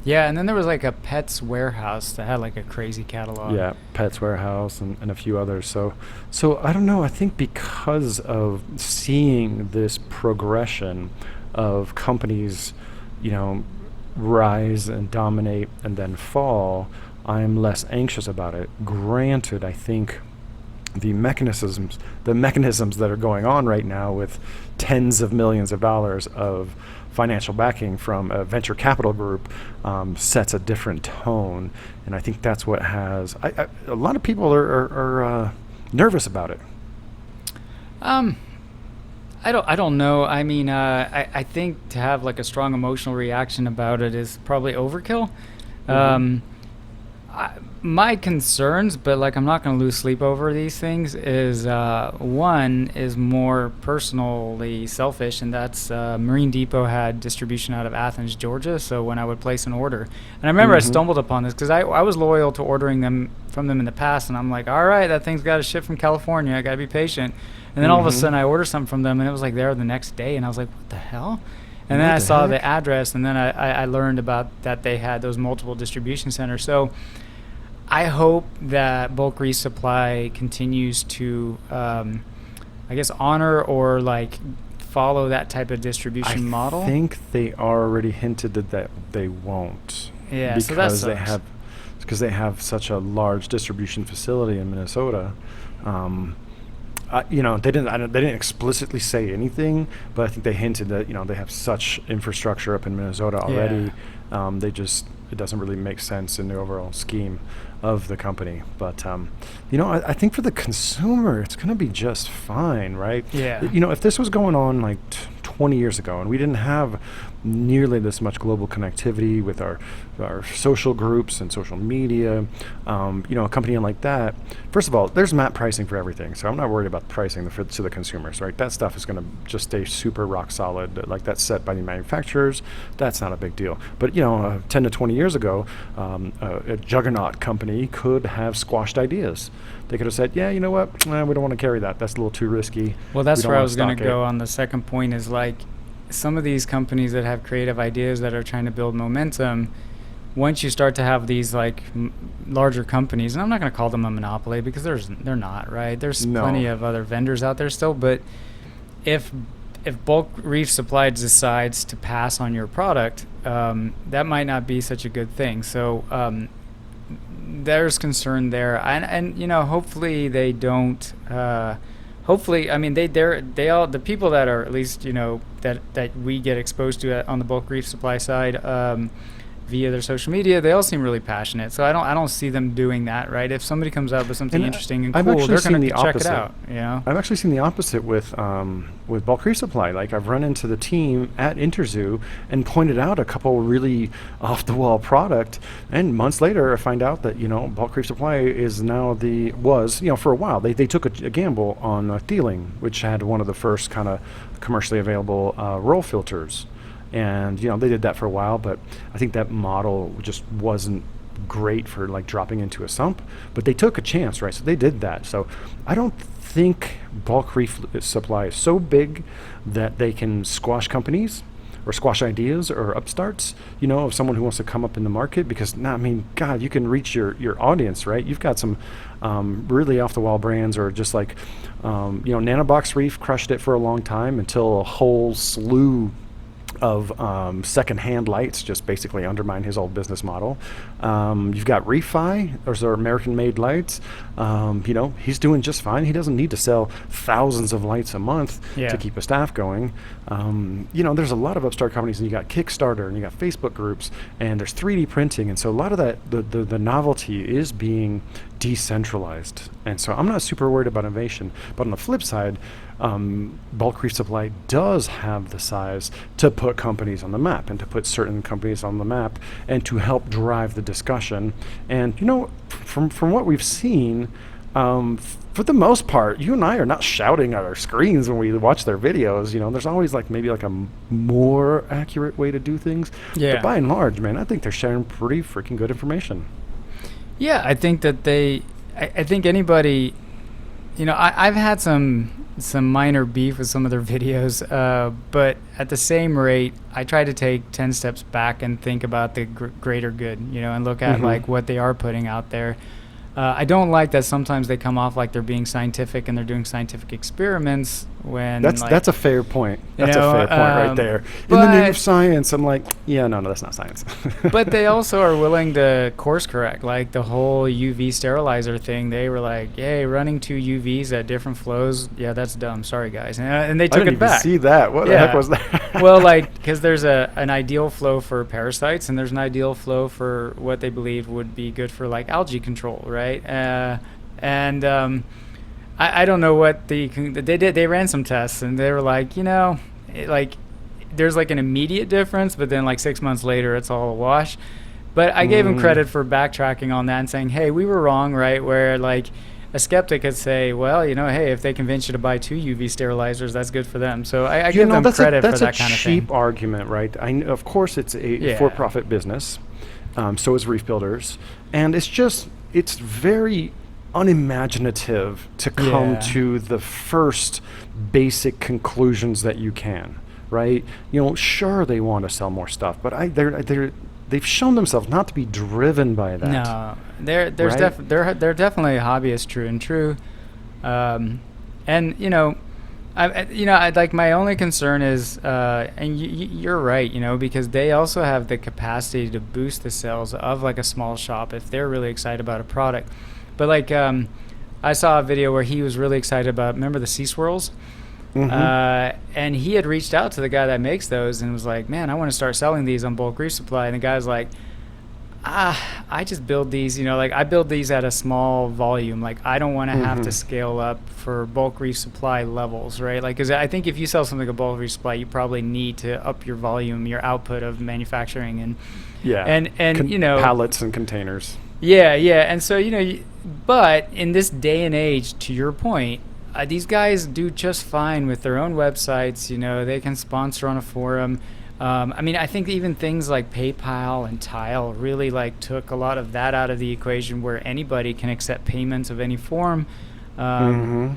Yeah, and then there was like a Pets Warehouse that had like a crazy catalog. Yeah, Pets Warehouse and a few others. So I don't know. I think because of seeing this progression of companies, rise and dominate and then fall, I'm less anxious about it. Granted, I think the mechanisms that are going on right now with tens of millions of dollars of financial backing from a venture capital group sets a different tone, and I think that's what has a lot of people are nervous about it. I don't know. I mean, I think to have like a strong emotional reaction about it is probably overkill. Mm-hmm. Um, my concerns, but like I'm not going to lose sleep over these things, is one is more personally selfish, and that's Marine Depot had distribution out of Athens, Georgia. So when I would place an order, and I remember I Mm-hmm. stumbled upon this because I was loyal to ordering them from them in the past, and I'm like, all right, that thing's got to ship from California. I got to be patient. And then all of a Mm-hmm. sudden I ordered something from them, and it was like there the next day, and I was like, what the hell? And then What I the saw the heck? address, and then I learned about that they had those multiple distribution centers. So I hope that bulk resupply continues to, I guess, honor or like follow that type of I distribution model. think they already hinted that they won't Yeah, so that because they sucks. have such a large distribution facility in Minnesota. Um, they didn't explicitly say anything, but I think they hinted that they have such infrastructure up in Minnesota Yeah. already. It doesn't really make sense in the overall scheme of the company. But I think for the consumer, it's going to be just fine, right? Yeah. If this was going on like 20 years ago, and we didn't have nearly this much global connectivity with our social groups and social media, a company like that. First of all, there's map pricing for everything, so I'm not worried about pricing to the consumers, right? That stuff is going to just stay super rock solid, like that's set by the manufacturers. That's not a big deal. But 10 to 20 years ago, a juggernaut company could have squashed ideas. They could have said, yeah, you know what, we don't want to carry that. That's a little too risky. Well, We that's don't where I want to was going to stock it. go on the second point is like some of these companies that have creative ideas that are trying to build momentum. Once you start to have these like larger companies, and I'm not going to call them a monopoly because they're not, right? There's plenty No. of other vendors out there still, but if if bulk reef supply decides to pass on your product, that might not be such a good thing. So there's concern there, and hopefully they don't. Hopefully, I mean they all the people that are at least that we get exposed to on the bulk reef supply side. Via their social media, they all seem really passionate. So I don't see them doing that, right? If somebody comes up with something And interesting and I've cool, actually they're seen gonna the check it opposite. out. You know? I've actually seen the opposite with bulk resupply. Like I've run into the team at Interzoo and pointed out a couple really off the wall product, and months later I find out that bulk resupply is now for a while they took a gamble on Thieling, which had one of the first kind of commercially available roll filters, and they did that for a while, but I think that model just wasn't great for like dropping into a sump, but they took a chance, right? So they did that. So I don't think bulk reef supply is so big that they can squash companies or squash ideas or upstarts, of someone who wants to come up in the market, because I mean, God, you can reach your audience, right? You've got some really off the wall brands, or just like Nanobox Reef crushed it for a long time until a whole slew of second-hand lights just basically undermine his old business model. You've got Refi, those are American-made lights. He's doing just fine. He doesn't need to sell thousands of lights a month Yeah. to keep his staff going. There's a lot of upstart companies, and you got Kickstarter, and you got Facebook groups, and there's 3D printing, and so a lot of that, the novelty is being decentralized. And so I'm not super worried about innovation. But on the flip side, bulk reef supply does have the size to put companies on the map, and to put certain companies on the map, and to help drive the discussion. And from what we've seen, for the most part, you and I are not shouting at our screens when we watch their videos. There's always maybe a more accurate way to do things. But Yeah. by and large, man, I think they're sharing pretty freaking good information. Yeah, I think that I think anybody, I've had some minor beef with some of their videos, but at the same rate, I try to take 10 steps back and think about the greater good, and look at Mm-hmm. like what they are putting out there. I don't like that sometimes they come off like they're being scientific and they're doing scientific experiments when That's a fair point. You That's know, a fair point right there. In the name of science, I'm like, yeah, no, that's not science. but they also are willing to course correct, like the whole UV sterilizer thing. They were like, "Hey, running two UVs at different flows, yeah, that's dumb. Sorry, guys," and they I took didn't it even back. see that. What the Yeah. heck was that? Well, because there's an ideal flow for parasites, and there's an ideal flow for what they believe would be good for like algae control, right? And I don't know what they did. They ran some tests and they were like, like there's like an immediate difference, but then like 6 months later, it's all a wash. But I gave him credit for backtracking on that and saying, hey, we were wrong, right? Where like a skeptic could say, well, hey, if they convince you to buy 2 UV sterilizers, that's good for them. So I give them credit for that kind of thing. That's a cheap argument, right? Of course, it's a for-profit business. So is Reef Builders. And it's very unimaginative to come to the first basic conclusions that you can, right? Sure, they want to sell more stuff, but they've shown themselves not to be driven by that. No, they're definitely hobbyists, true. And I like, my only concern is, and you're right, because they also have the capacity to boost the sales of like a small shop if they're really excited about a product. But like, I saw a video where he was really excited about, remember the sea swirls? And he had reached out to the guy that makes those and was like, man, I want to start selling these on bulk Reef Supply. And the guy's like, I just build these, like I build these at a small volume. Like I don't want to have to scale up for bulk Reef Supply levels, right? Like, cause I think if you sell something at bulk Reef Supply, you probably need to up your volume, your output of manufacturing and pallets and containers. Yeah. And so, but in this day and age, to your point, these guys do just fine with their own websites. They can sponsor on a forum. I think even things like PayPal and Tile really like took a lot of that out of the equation, where anybody can accept payments of any form. So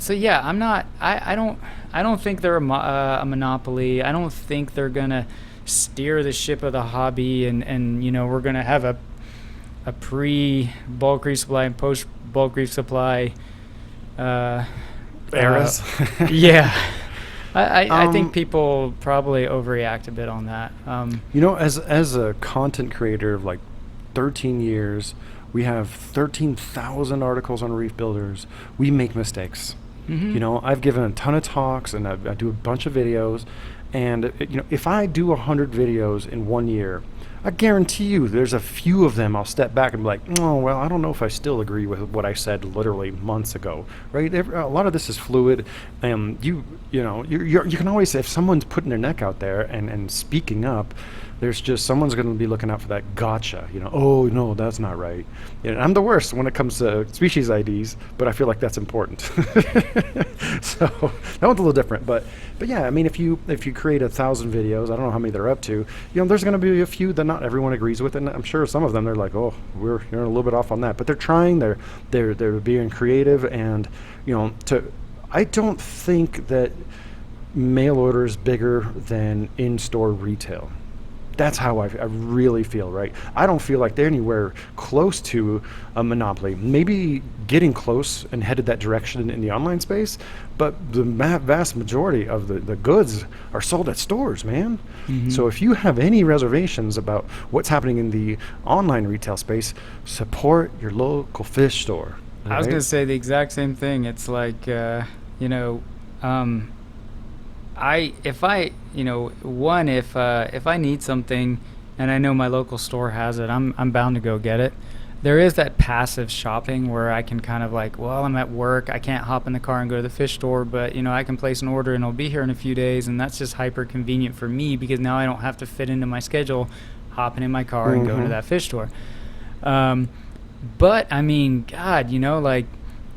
yeah, I don't think they're a monopoly. I don't think they're gonna steer the ship of the hobby, and we're gonna have a pre-bulk Reef Supply and post-bulk Reef Supply eras. I think people probably overreact a bit on that. As a content creator of like 13 years, we have 13,000 articles on Reef Builders. We make mistakes. I've given a ton of talks and I do a bunch of videos, and if I do 100 videos in 1 year, I guarantee you there's a few of them I'll step back and be like, oh, well, I don't know if I still agree with what I said literally months ago, right? A lot of this is fluid. You can always say, if someone's putting their neck out there and speaking up, there's just someone's going to be looking out for that gotcha, oh, no, that's not right. I'm the worst when it comes to species IDs, but I feel like that's important. So that one's a little different, but yeah, if you create 1,000 videos, I don't know how many they're up to, there's going to be a few that not everyone agrees with, and I'm sure some of them they're like, oh, you're a little bit off on that, but they're trying, they're being creative, and I don't think that mail order is bigger than in-store retail. That's how I really feel, right? I don't feel like they're anywhere close to a monopoly. Maybe getting close and headed that direction in the online space, but the vast majority of the goods are sold at stores, man. So if you have any reservations about what's happening in the online retail space, support your local fish store. I was going to say the exact same thing. It's like, if I need something and I know my local store has it, I'm bound to go get it. There is that passive shopping where I can kind of like, well, I'm at work, I can't hop in the car and go to the fish store, but I can place an order and it'll be here in a few days, and that's just hyper convenient for me because now I don't have to fit into my schedule hopping in my car and going to that fish store. But God, like,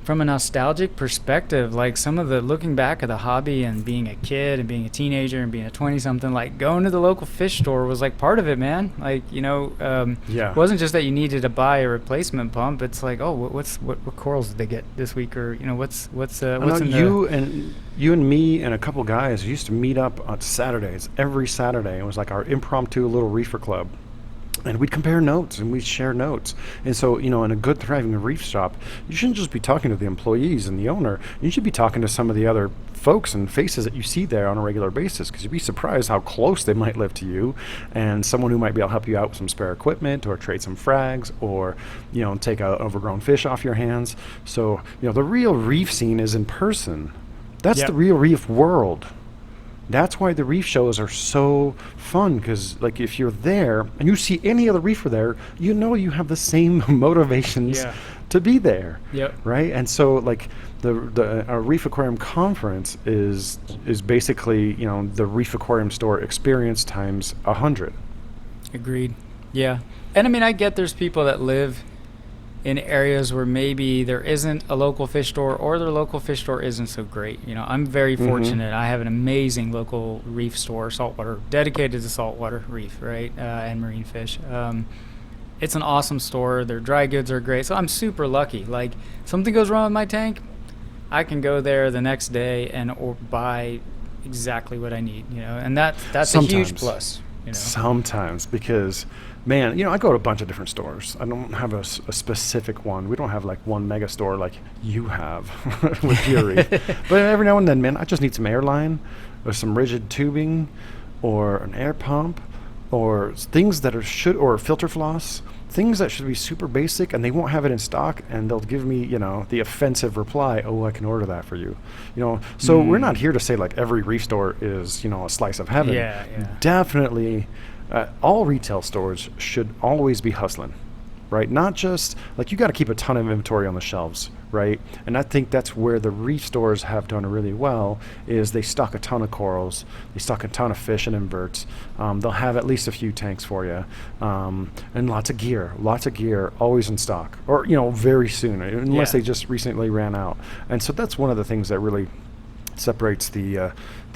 from a nostalgic perspective, like some of the looking back at the hobby and being a kid and being a teenager and being a 20-something, like going to the local fish store was like part of it, man. Like, it wasn't just that you needed to buy a replacement pump. It's like, oh, what corals did they get this week, or what's in you and me and a couple guys used to meet up on Saturdays, every Saturday. It was like our impromptu little reefer club. And we'd compare notes and we'd share notes. And so, in a good, thriving reef shop, you shouldn't just be talking to the employees and the owner. You should be talking to some of the other folks and faces that you see there on a regular basis, because you'd be surprised how close they might live to you, and someone who might be able to help you out with some spare equipment or trade some frags, or, take a overgrown fish off your hands. So, the real reef scene is in person. That's the real reef world. That's why the reef shows are so fun, because like if you're there and you see any other reefer there, you have the same motivations to be there. Yep. Right. And so like the Reef Aquarium conference is basically, you know, the Reef Aquarium store experience times 100. Agreed. Yeah. And I mean, I get there's people that live in areas where maybe there isn't a local fish store or their local fish store isn't so great. You know, I'm very fortunate. I have an amazing local reef store, saltwater, dedicated to saltwater reef, right, and marine fish. It's an awesome store. Their dry goods are great. So I'm super lucky. Like, something goes wrong with my tank, I can go there the next day and or buy exactly what I need, you know, and that's Sometimes. a huge plus. You know? Sometimes, because, man, you know, I go to a bunch of different stores. I don't have a specific one. We don't have like one mega store like you have with your Reef. But every now and then, man, I just need some airline or some rigid tubing or an air pump or things that or filter floss, things that should be super basic, and they won't have it in stock, and they'll give me, you know, the offensive reply, oh, I can order that for you. You know, so we're not here to say like every reef store is, you know, a slice of heaven. Yeah. Definitely, all retail stores should always be hustling, right? Not just like, you got to keep a ton of inventory on the shelves, right? And I think that's where the reef stores have done really well, is they stock a ton of corals, they stock a ton of fish and inverts. They'll have at least a few tanks for you, and lots of gear, always in stock, or, you know, very soon, unless they just recently ran out. And so that's one of the things that really separates the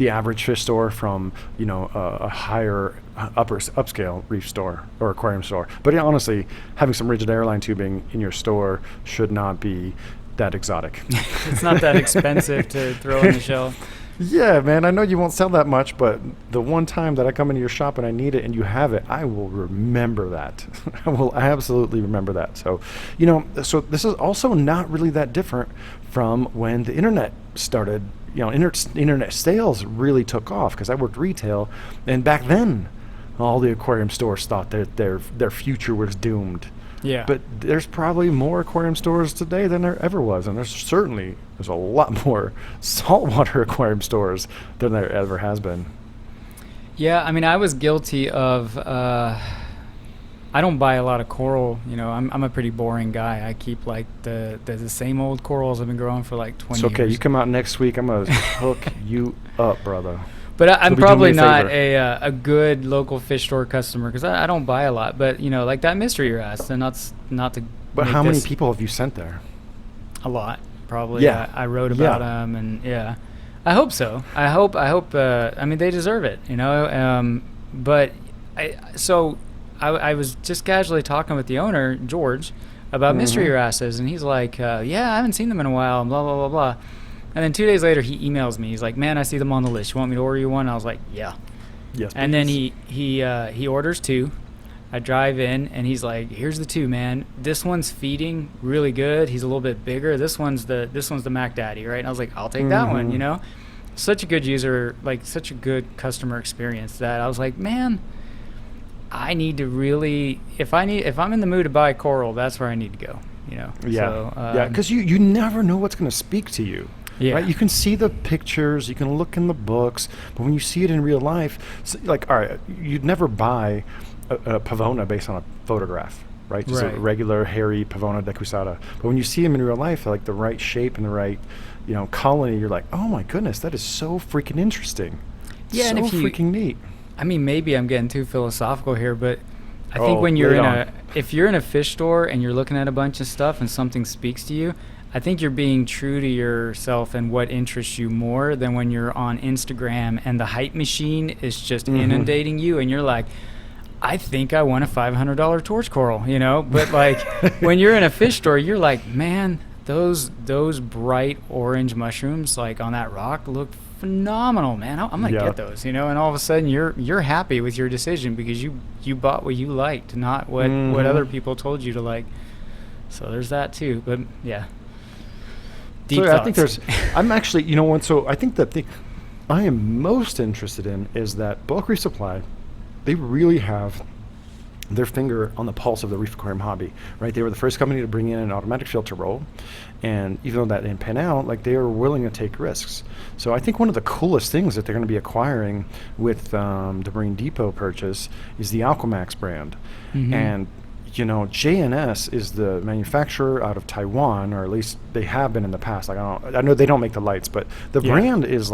average fish store from, you know, a higher upscale reef store or aquarium store. But yeah, honestly, having some rigid airline tubing in your store should not be that exotic. It's not that expensive to throw on the shelf. Yeah, man, I know you won't sell that much, but the one time that I come into your shop and I need it and you have it, I will remember that. I will absolutely remember that. So, you know, so this is also not really that different from when the internet started. You know, internet sales really took off, because I worked retail, and back then all the aquarium stores thought that their future was doomed. Yeah. But there's probably more aquarium stores today than there ever was, and there's a lot more saltwater aquarium stores than there ever has been. Yeah, I mean, I was guilty of. I don't buy a lot of coral. You know, I'm a pretty boring guy. I keep like the same old corals I've been growing for like 20 It's okay. years. You come out next week, I'm gonna hook you up, brother. But I'm You'll be doing probably me a not favor. a good local fish store customer, because I don't buy a lot. But, you know, like that mystery wrasse, and that's not to. But make how many this people have you sent there? A lot, probably. Yeah. I wrote about them, and yeah, I hope so. I hope. I mean, they deserve it, you know. But I was just casually talking with the owner, George, about mystery wrasses, and he's like, yeah, I haven't seen them in a while, and blah, blah, blah, blah. And then 2 days later, he emails me. He's like, man, I see them on the list. You want me to order you one? I was like, yeah. Yes. And please. then he orders 2. I drive in, and he's like, here's the 2, man. This one's feeding really good. He's a little bit bigger. This one's the Mac Daddy, right? And I was like, I'll take that one, you know? Such a good user, like such a good customer experience, that I was like, man, I need to really, if I'm in the mood to buy coral, that's where I need to go, you know? Yeah. So, Because you never know what's going to speak to you. Yeah. Right? You can see the pictures, you can look in the books, but when you see it in real life, like, all right, you'd never buy a pavona based on a photograph, right? Just a regular hairy pavona decusada. But when you see them in real life, like the right shape and the right, you know, colony, you're like, oh my goodness, that is so freaking interesting. Yeah, so and if freaking neat. I mean, maybe I'm getting too philosophical here, but I think when you're if you're in a fish store and you're looking at a bunch of stuff and something speaks to you, I think you're being true to yourself and what interests you more than when you're on Instagram and the hype machine is just inundating you, and you're like, I think I want a $500 torch coral, you know? But like when you're in a fish store, you're like, man, those bright orange mushrooms like on that rock look phenomenal, man. I'm gonna get those, you know? And all of a sudden you're happy with your decision because you bought what you liked, not what other people told you to like. So there's that too. But yeah. Deep thoughts. I think I'm actually, you know what, so I think that I am most interested in is that Bulk Reef Supply, they really have their finger on the pulse of the reef aquarium hobby, right? They were the first company to bring in an automatic filter roll, and even though that didn't pan out, like, they are willing to take risks. So I think one of the coolest things that they're going to be acquiring with the Marine Depot purchase is the Aquamax brand. And J&S is the manufacturer out of Taiwan, or at least they have been in the past. Like I know they don't make the lights, but the Yeah. brand is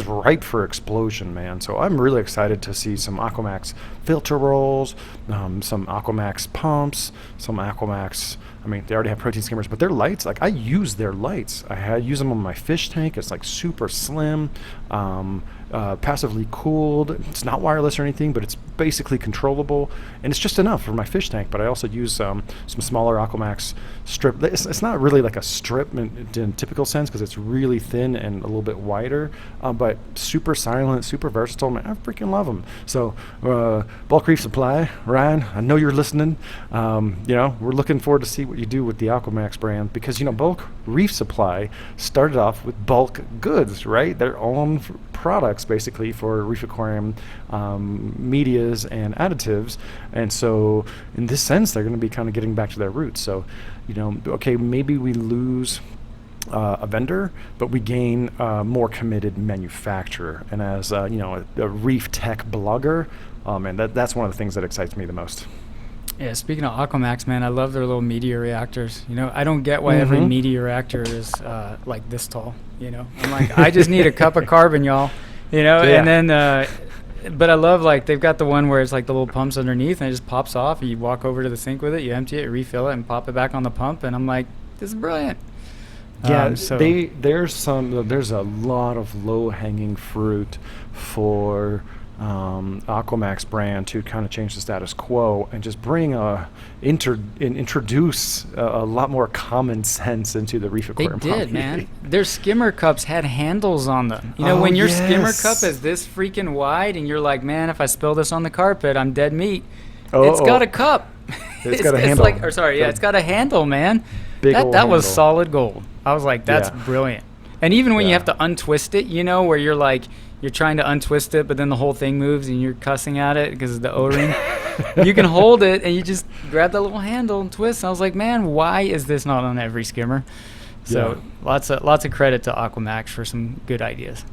ripe for explosion, man. So I'm really excited to see some Aquamax filter rolls, some Aquamax pumps, some Aquamax. I mean, they already have protein skimmers, but their lights, like I use their lights. Use them on my fish tank. It's like super slim, passively cooled. It's not wireless or anything, but it's basically controllable, and it's just enough for my fish tank. But I also use some smaller Aquamax strip. It's not really like a strip in typical sense because it's really thin and a little bit wider, but super silent, super versatile. Man, I freaking love them. So, Bulk Reef Supply, Ryan, I know you're listening. We're looking forward to see what you do with the Aquamax brand, because Bulk Reef Supply started off with bulk goods, right? Their own products basically for reef aquarium medias and additives, and so in this sense they're going to be kind of getting back to their roots. So okay, maybe we lose a vendor, but we gain a more committed manufacturer. And as a reef tech blogger, man, that's one of the things that excites me the most. Yeah, speaking of Aquamax, man, I love their little media reactors. I don't get why every media reactor is like this tall. I'm like, I just need a cup of carbon, y'all. Yeah. And then, but I love, like, they've got the one where it's like the little pumps underneath and it just pops off. And you walk over to the sink with it, you empty it, refill it, and pop it back on the pump. And I'm like, this is brilliant. Yeah, there's a lot of low-hanging fruit for Aquamax brand to kind of change the status quo and just bring introduce a lot more common sense into the reef aquarium. They did, man. Their skimmer cups had handles on them. When your skimmer cup is this freaking wide and you're like, man, if I spill this on the carpet, I'm dead meat. It's got a cup. It's got a handle. It's got a handle, man. Big That was solid gold. I was like, that's brilliant. And even when you have to untwist it, where you're like, you're trying to untwist it, but then the whole thing moves and you're cussing at it because of the O-ring. You can hold it and you just grab that little handle and twist. And I was like, man, why is this not on every skimmer? So lots of credit to Aquamax for some good ideas.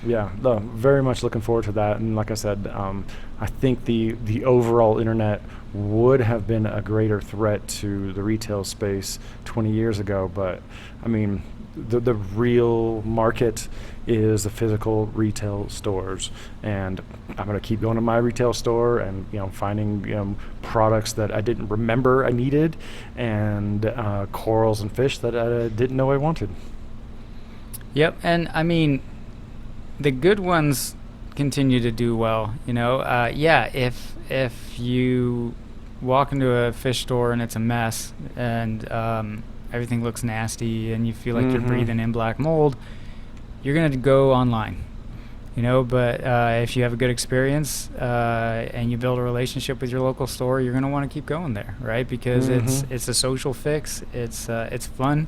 Yeah, no, very much looking forward to that. And like I said, I think the overall internet would have been a greater threat to the retail space 20 years ago. But I mean, the real market is the physical retail stores, and I'm going to keep going to my retail store and finding products that I didn't remember I needed, and corals and fish that I didn't know I wanted. Yep, and I mean, the good ones continue to do well. If you walk into a fish store and it's a mess and everything looks nasty and you feel like you're breathing in black mold, you're going to go online. But if you have a good experience and you build a relationship with your local store, you're going to want to keep going there, right? Because it's a social fix, it's fun,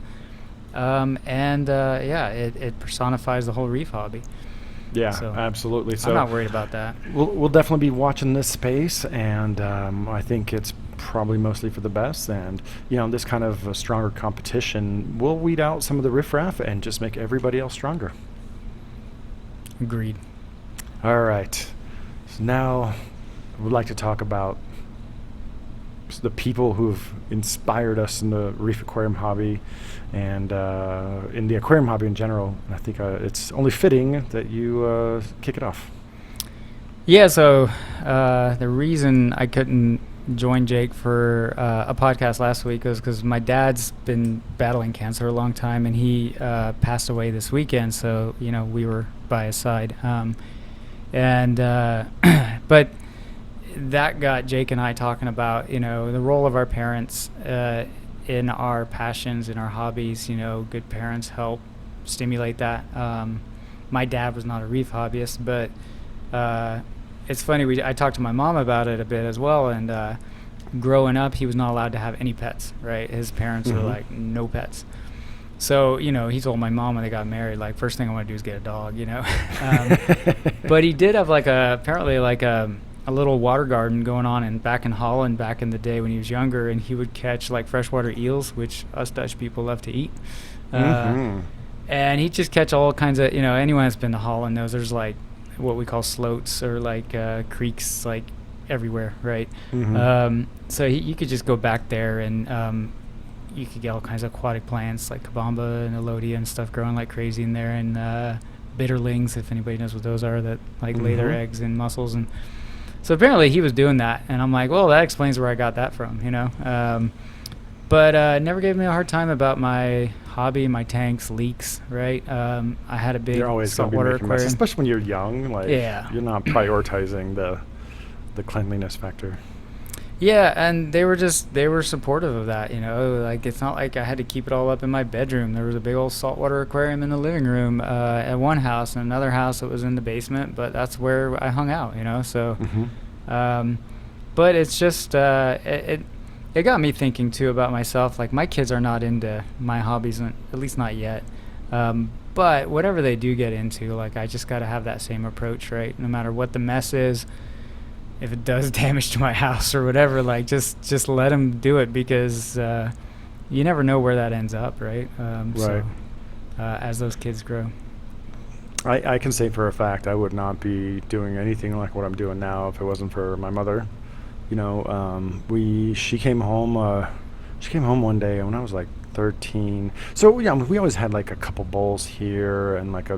it personifies the whole reef hobby. Yeah, so absolutely. So I'm not worried about that. We'll definitely be watching this space, and I think it's probably mostly for the best. And this kind of a stronger competition will weed out some of the riffraff and just make everybody else stronger. Agreed. All right. So now I would like to talk about the people who've inspired us in the reef aquarium hobby and in the aquarium hobby in general. And I think it's only fitting that you kick it off. Yeah, so the reason I couldn't join Jake for a podcast last week was because my dad's been battling cancer a long time, and he passed away this weekend, so we were by his side. But that got Jake and I talking about, the role of our parents in our passions, in our hobbies. Good parents help stimulate that. My dad was not a reef hobbyist, but it's funny, I talked to my mom about it a bit as well, and growing up, he was not allowed to have any pets, right? His parents were like, no pets. So, he told my mom when they got married, like, first thing I want to do is get a dog, But he did have apparently a little water garden going on back in Holland back in the day when he was younger, and he would catch freshwater eels, which us Dutch people love to eat. And he'd just catch all kinds of, anyone that's been to Holland knows there's what we call sloats or creeks everywhere, right? Mm-hmm. So you could just go back there and you could get all kinds of aquatic plants like kabamba and elodia and stuff growing like crazy in there, and bitterlings, if anybody knows what those are, that like lay their Mm-hmm. eggs in mussels. And so apparently he was doing that, and I'm like, well, that explains where I got that from, you know. But never gave me a hard time about my hobby, my tanks, leaks, right? I had a big You're always going to be saltwater making messes, aquarium. especially when you're young. Like, Yeah. you're not prioritizing the cleanliness factor. Yeah, and they were supportive of that, you know. Like, it's not like I had to keep it all up in my bedroom. There was a big old saltwater aquarium in the living room at one house, and another house that was in the basement, but that's where I hung out, you know. So, Mm-hmm. um, but it's just it got me thinking too about myself. Like, my kids are not into my hobbies, at least not yet. But whatever they do get into, like, I just got to have that same approach, right? No matter what the mess is, if it does damage to my house or whatever, like, just let them do it, because you never know where that ends up, right? Right. So as those kids grow. I can say for a fact I would not be doing anything like what I'm doing now if it wasn't for my mother. You know, she came home. She came home one day when I was like 13. So yeah, we always had like a couple bowls here and like a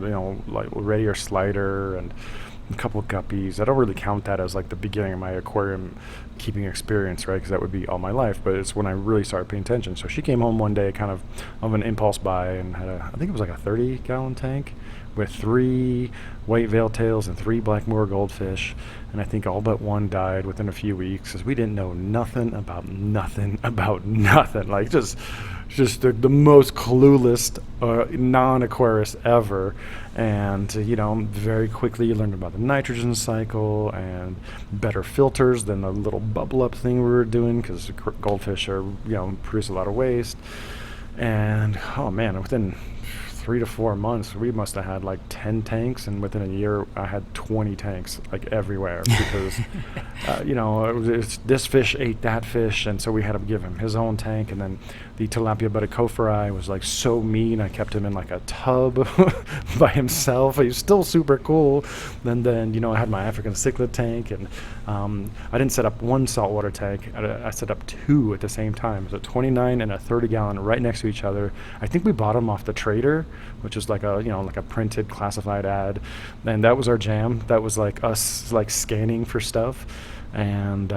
like radiator slider and a couple of guppies. I don't really count that as like the beginning of my aquarium keeping experience, right? Because that would be all my life. But it's when I really started paying attention. So she came home one day, kind of an impulse buy, and had I think it was like a 30-gallon tank with 3 white veil tails and 3 black moor goldfish, and I think all but one died within a few weeks because we didn't know nothing about nothing about nothing. Like, just the most clueless non-aquarist ever. And very quickly you learned about the nitrogen cycle and better filters than the little bubble up thing we were doing, because goldfish are produce a lot of waste. And oh man, within 3 to 4 months, we must have had like 10 tanks, and within a year, I had 20 tanks, like everywhere, because, this fish ate that fish, and so we had to give him his own tank. And then the tilapia buttacophori was like so mean, I kept him in like a tub by himself. He was still super cool. And then, I had my African cichlid tank, and I didn't set up one saltwater tank. I set up 2 at the same time. So 29 and a 30-gallon right next to each other. I think we bought them off the Trader, which is like a printed classified ad, and that was our jam. That was like us like scanning for stuff. And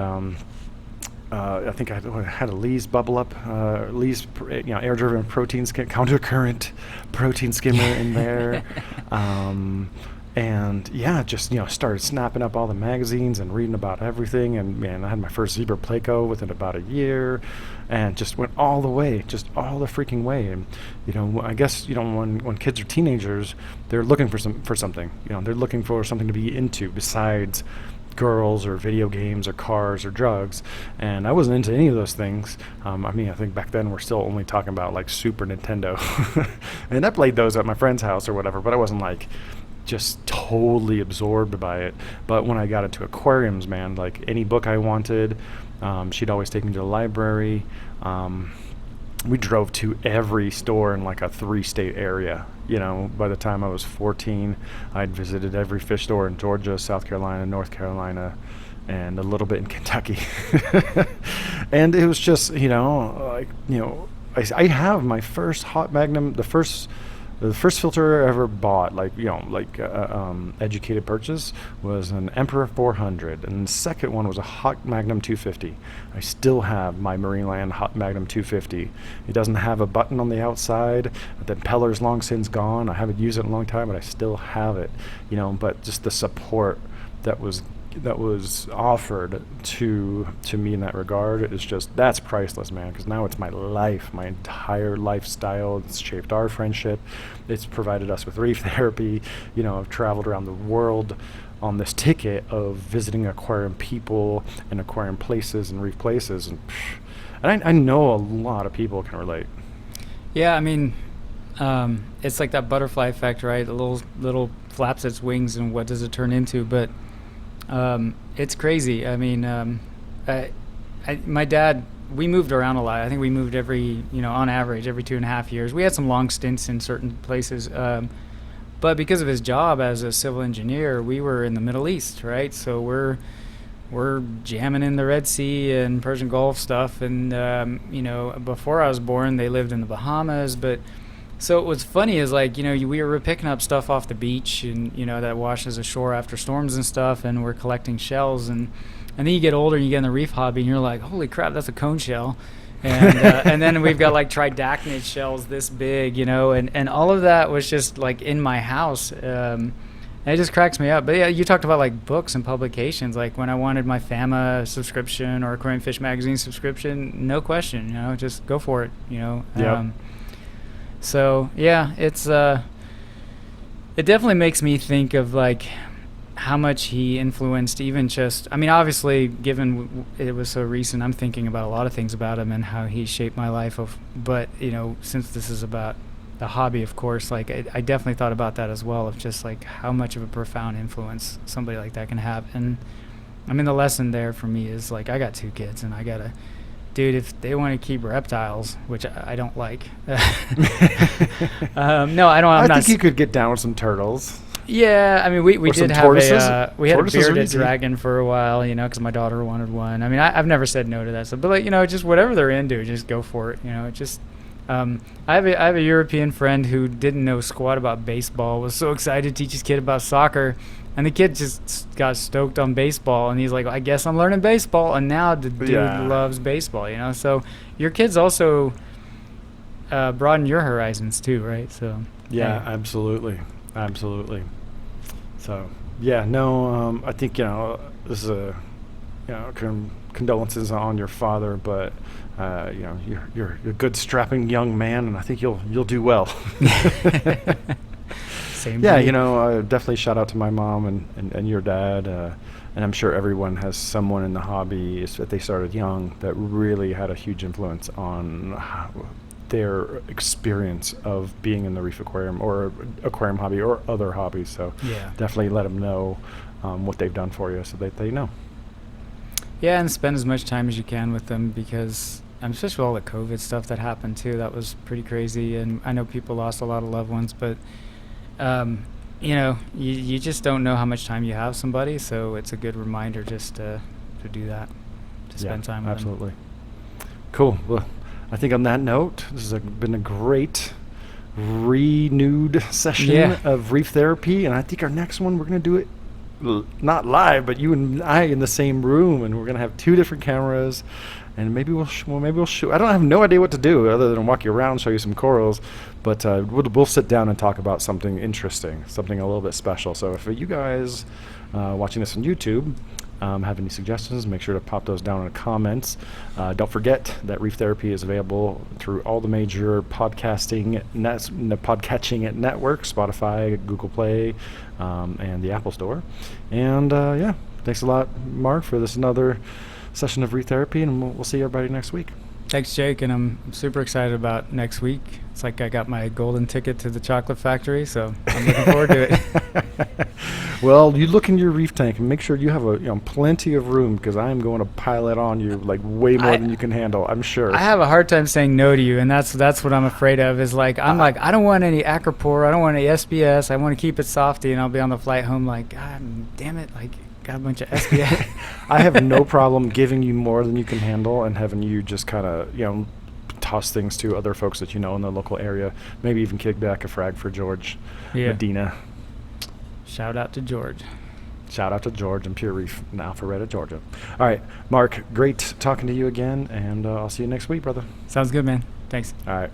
I think I had a Lee's bubble up, Lee's air driven protein counter current protein skimmer in there. And yeah, just started snapping up all the magazines and reading about everything. And man, I had my first zebra pleco within about a year, and just went all the way, just all the freaking way. And I guess when kids are teenagers, they're looking for something. They're looking for something to be into besides girls or video games or cars or drugs. And I wasn't into any of those things. I think back then we're still only talking about like Super Nintendo, and I played those at my friend's house or whatever. But I wasn't like just totally absorbed by it. But when I got into aquariums, man, like any book I wanted, she'd always take me to the library. We drove to every store in like a 3-state area. By the time I was 14, I'd visited every fish store in Georgia, South Carolina, North Carolina, and a little bit in Kentucky. And it was just, I have my first hot magnum, the first filter I ever bought, educated purchase, was an Emperor 400, and the second one was a Hot Magnum 250. I still have my Marineland Hot Magnum 250. It doesn't have a button on the outside. The impeller's long since gone. I haven't used it in a long time, but I still have it. But just the support that was offered to me in that regard is that's priceless, man, because now it's my life, my entire lifestyle. It's shaped our friendship. It's provided us with reef therapy. I've traveled around the world on this ticket of visiting aquarium people and aquarium places and reef places, and I know a lot of people can relate. Yeah, I mean, it's like that butterfly effect, right? The little flaps its wings, and what does it turn into? But it's crazy. I mean, my dad, we moved around a lot. I think we moved on average, every 2.5 years. We had some long stints in certain places. But because of his job as a civil engineer, we were in the Middle East, right? So we're we're jamming in the Red Sea and Persian Gulf stuff. And, before I was born, they lived in the Bahamas. But so what's funny is, like, we were picking up stuff off the beach and, that washes ashore after storms and stuff. And we're collecting shells. And then you get older and you get in the reef hobby and you're like, holy crap, that's a cone shell. And then we've got like tridacnid shells this big, and all of that was just like in my house. And it just cracks me up. But yeah, you talked about like books and publications. Like when I wanted my FAMA subscription or Aquarium Fish Magazine subscription, no question, just go for it, Yep. So yeah, it definitely makes me think of like how much he influenced even just, I mean, obviously, given it was so recent, I'm thinking about a lot of things about him and how he shaped my life. But, since this is about the hobby, of course, like I definitely thought about that as well, of just like how much of a profound influence somebody like that can have. And I mean, the lesson there for me is like, I got 2 kids and I gotta, dude, if they want to keep reptiles, which I don't like, no, I don't. I think you could get down with some turtles. Yeah, I mean, we did have we had a bearded easy. Dragon for a while, because my daughter wanted one. I mean, I've never said no to that stuff, but like, just whatever they're into, just go for it. I have a European friend who didn't know squat about baseball, was so excited to teach his kid about soccer, and the kid just got stoked on baseball, and he's like, I guess I'm learning baseball, and now the dude loves baseball. So your kids also broaden your horizons too, right? So yeah, absolutely. So yeah, no, I think this is a condolences on your father, but you're a good strapping young man, and I think you'll do well. Same. Yeah, definitely shout out to my mom and your dad, and I'm sure everyone has someone in the hobby that they started young that really had a huge influence on their experience of being in the reef aquarium or aquarium hobby or other hobbies. So yeah, definitely let them know what they've done for you so that they know. Yeah, and spend as much time as you can with them, because especially with all the COVID stuff that happened too, that was pretty crazy. And I know people lost a lot of loved ones, but you just don't know how much time you have somebody, so it's a good reminder just to do that, to spend time with absolutely. Cool. Well, I think on that note, this has been a great renewed session of reef therapy, and I think our next one we're going to do it not live, but you and I in the same room, and we're going to have 2 different cameras, and maybe we'll shoot. I don't have no idea what to do other than walk you around, show you some corals, but we'll sit down and talk about something interesting, something a little bit special. So if you guys watching this on YouTube have any suggestions, make sure to pop those down in the comments. Don't forget that Reef Therapy is available through all the major podcatching networks, Spotify, Google Play, and the Apple Store. And thanks a lot, Mark, for this another session of Reef Therapy, and we'll see everybody next week. Thanks, Jake, and I'm super excited about next week. It's like I got my golden ticket to the chocolate factory, so I'm looking forward to it. Well, you look in your reef tank and make sure you have plenty of room, because I am going to pile it on you like way more than you can handle, I'm sure. I have a hard time saying no to you, and that's what I'm afraid of, is like I don't want any acropore, I don't want any SBS, I want to keep it softy, and I'll be on the flight home like, God damn it, like got a bunch of SBS. I have no problem giving you more than you can handle and having you just kind of toss things to other folks that in the local area. Maybe even kick back a frag for George Medina. Shout out to George. Shout out to George and Pure Reef in Alpharetta, Georgia. All right, Mark, great talking to you again, and I'll see you next week, brother. Sounds good, man. Thanks. All right.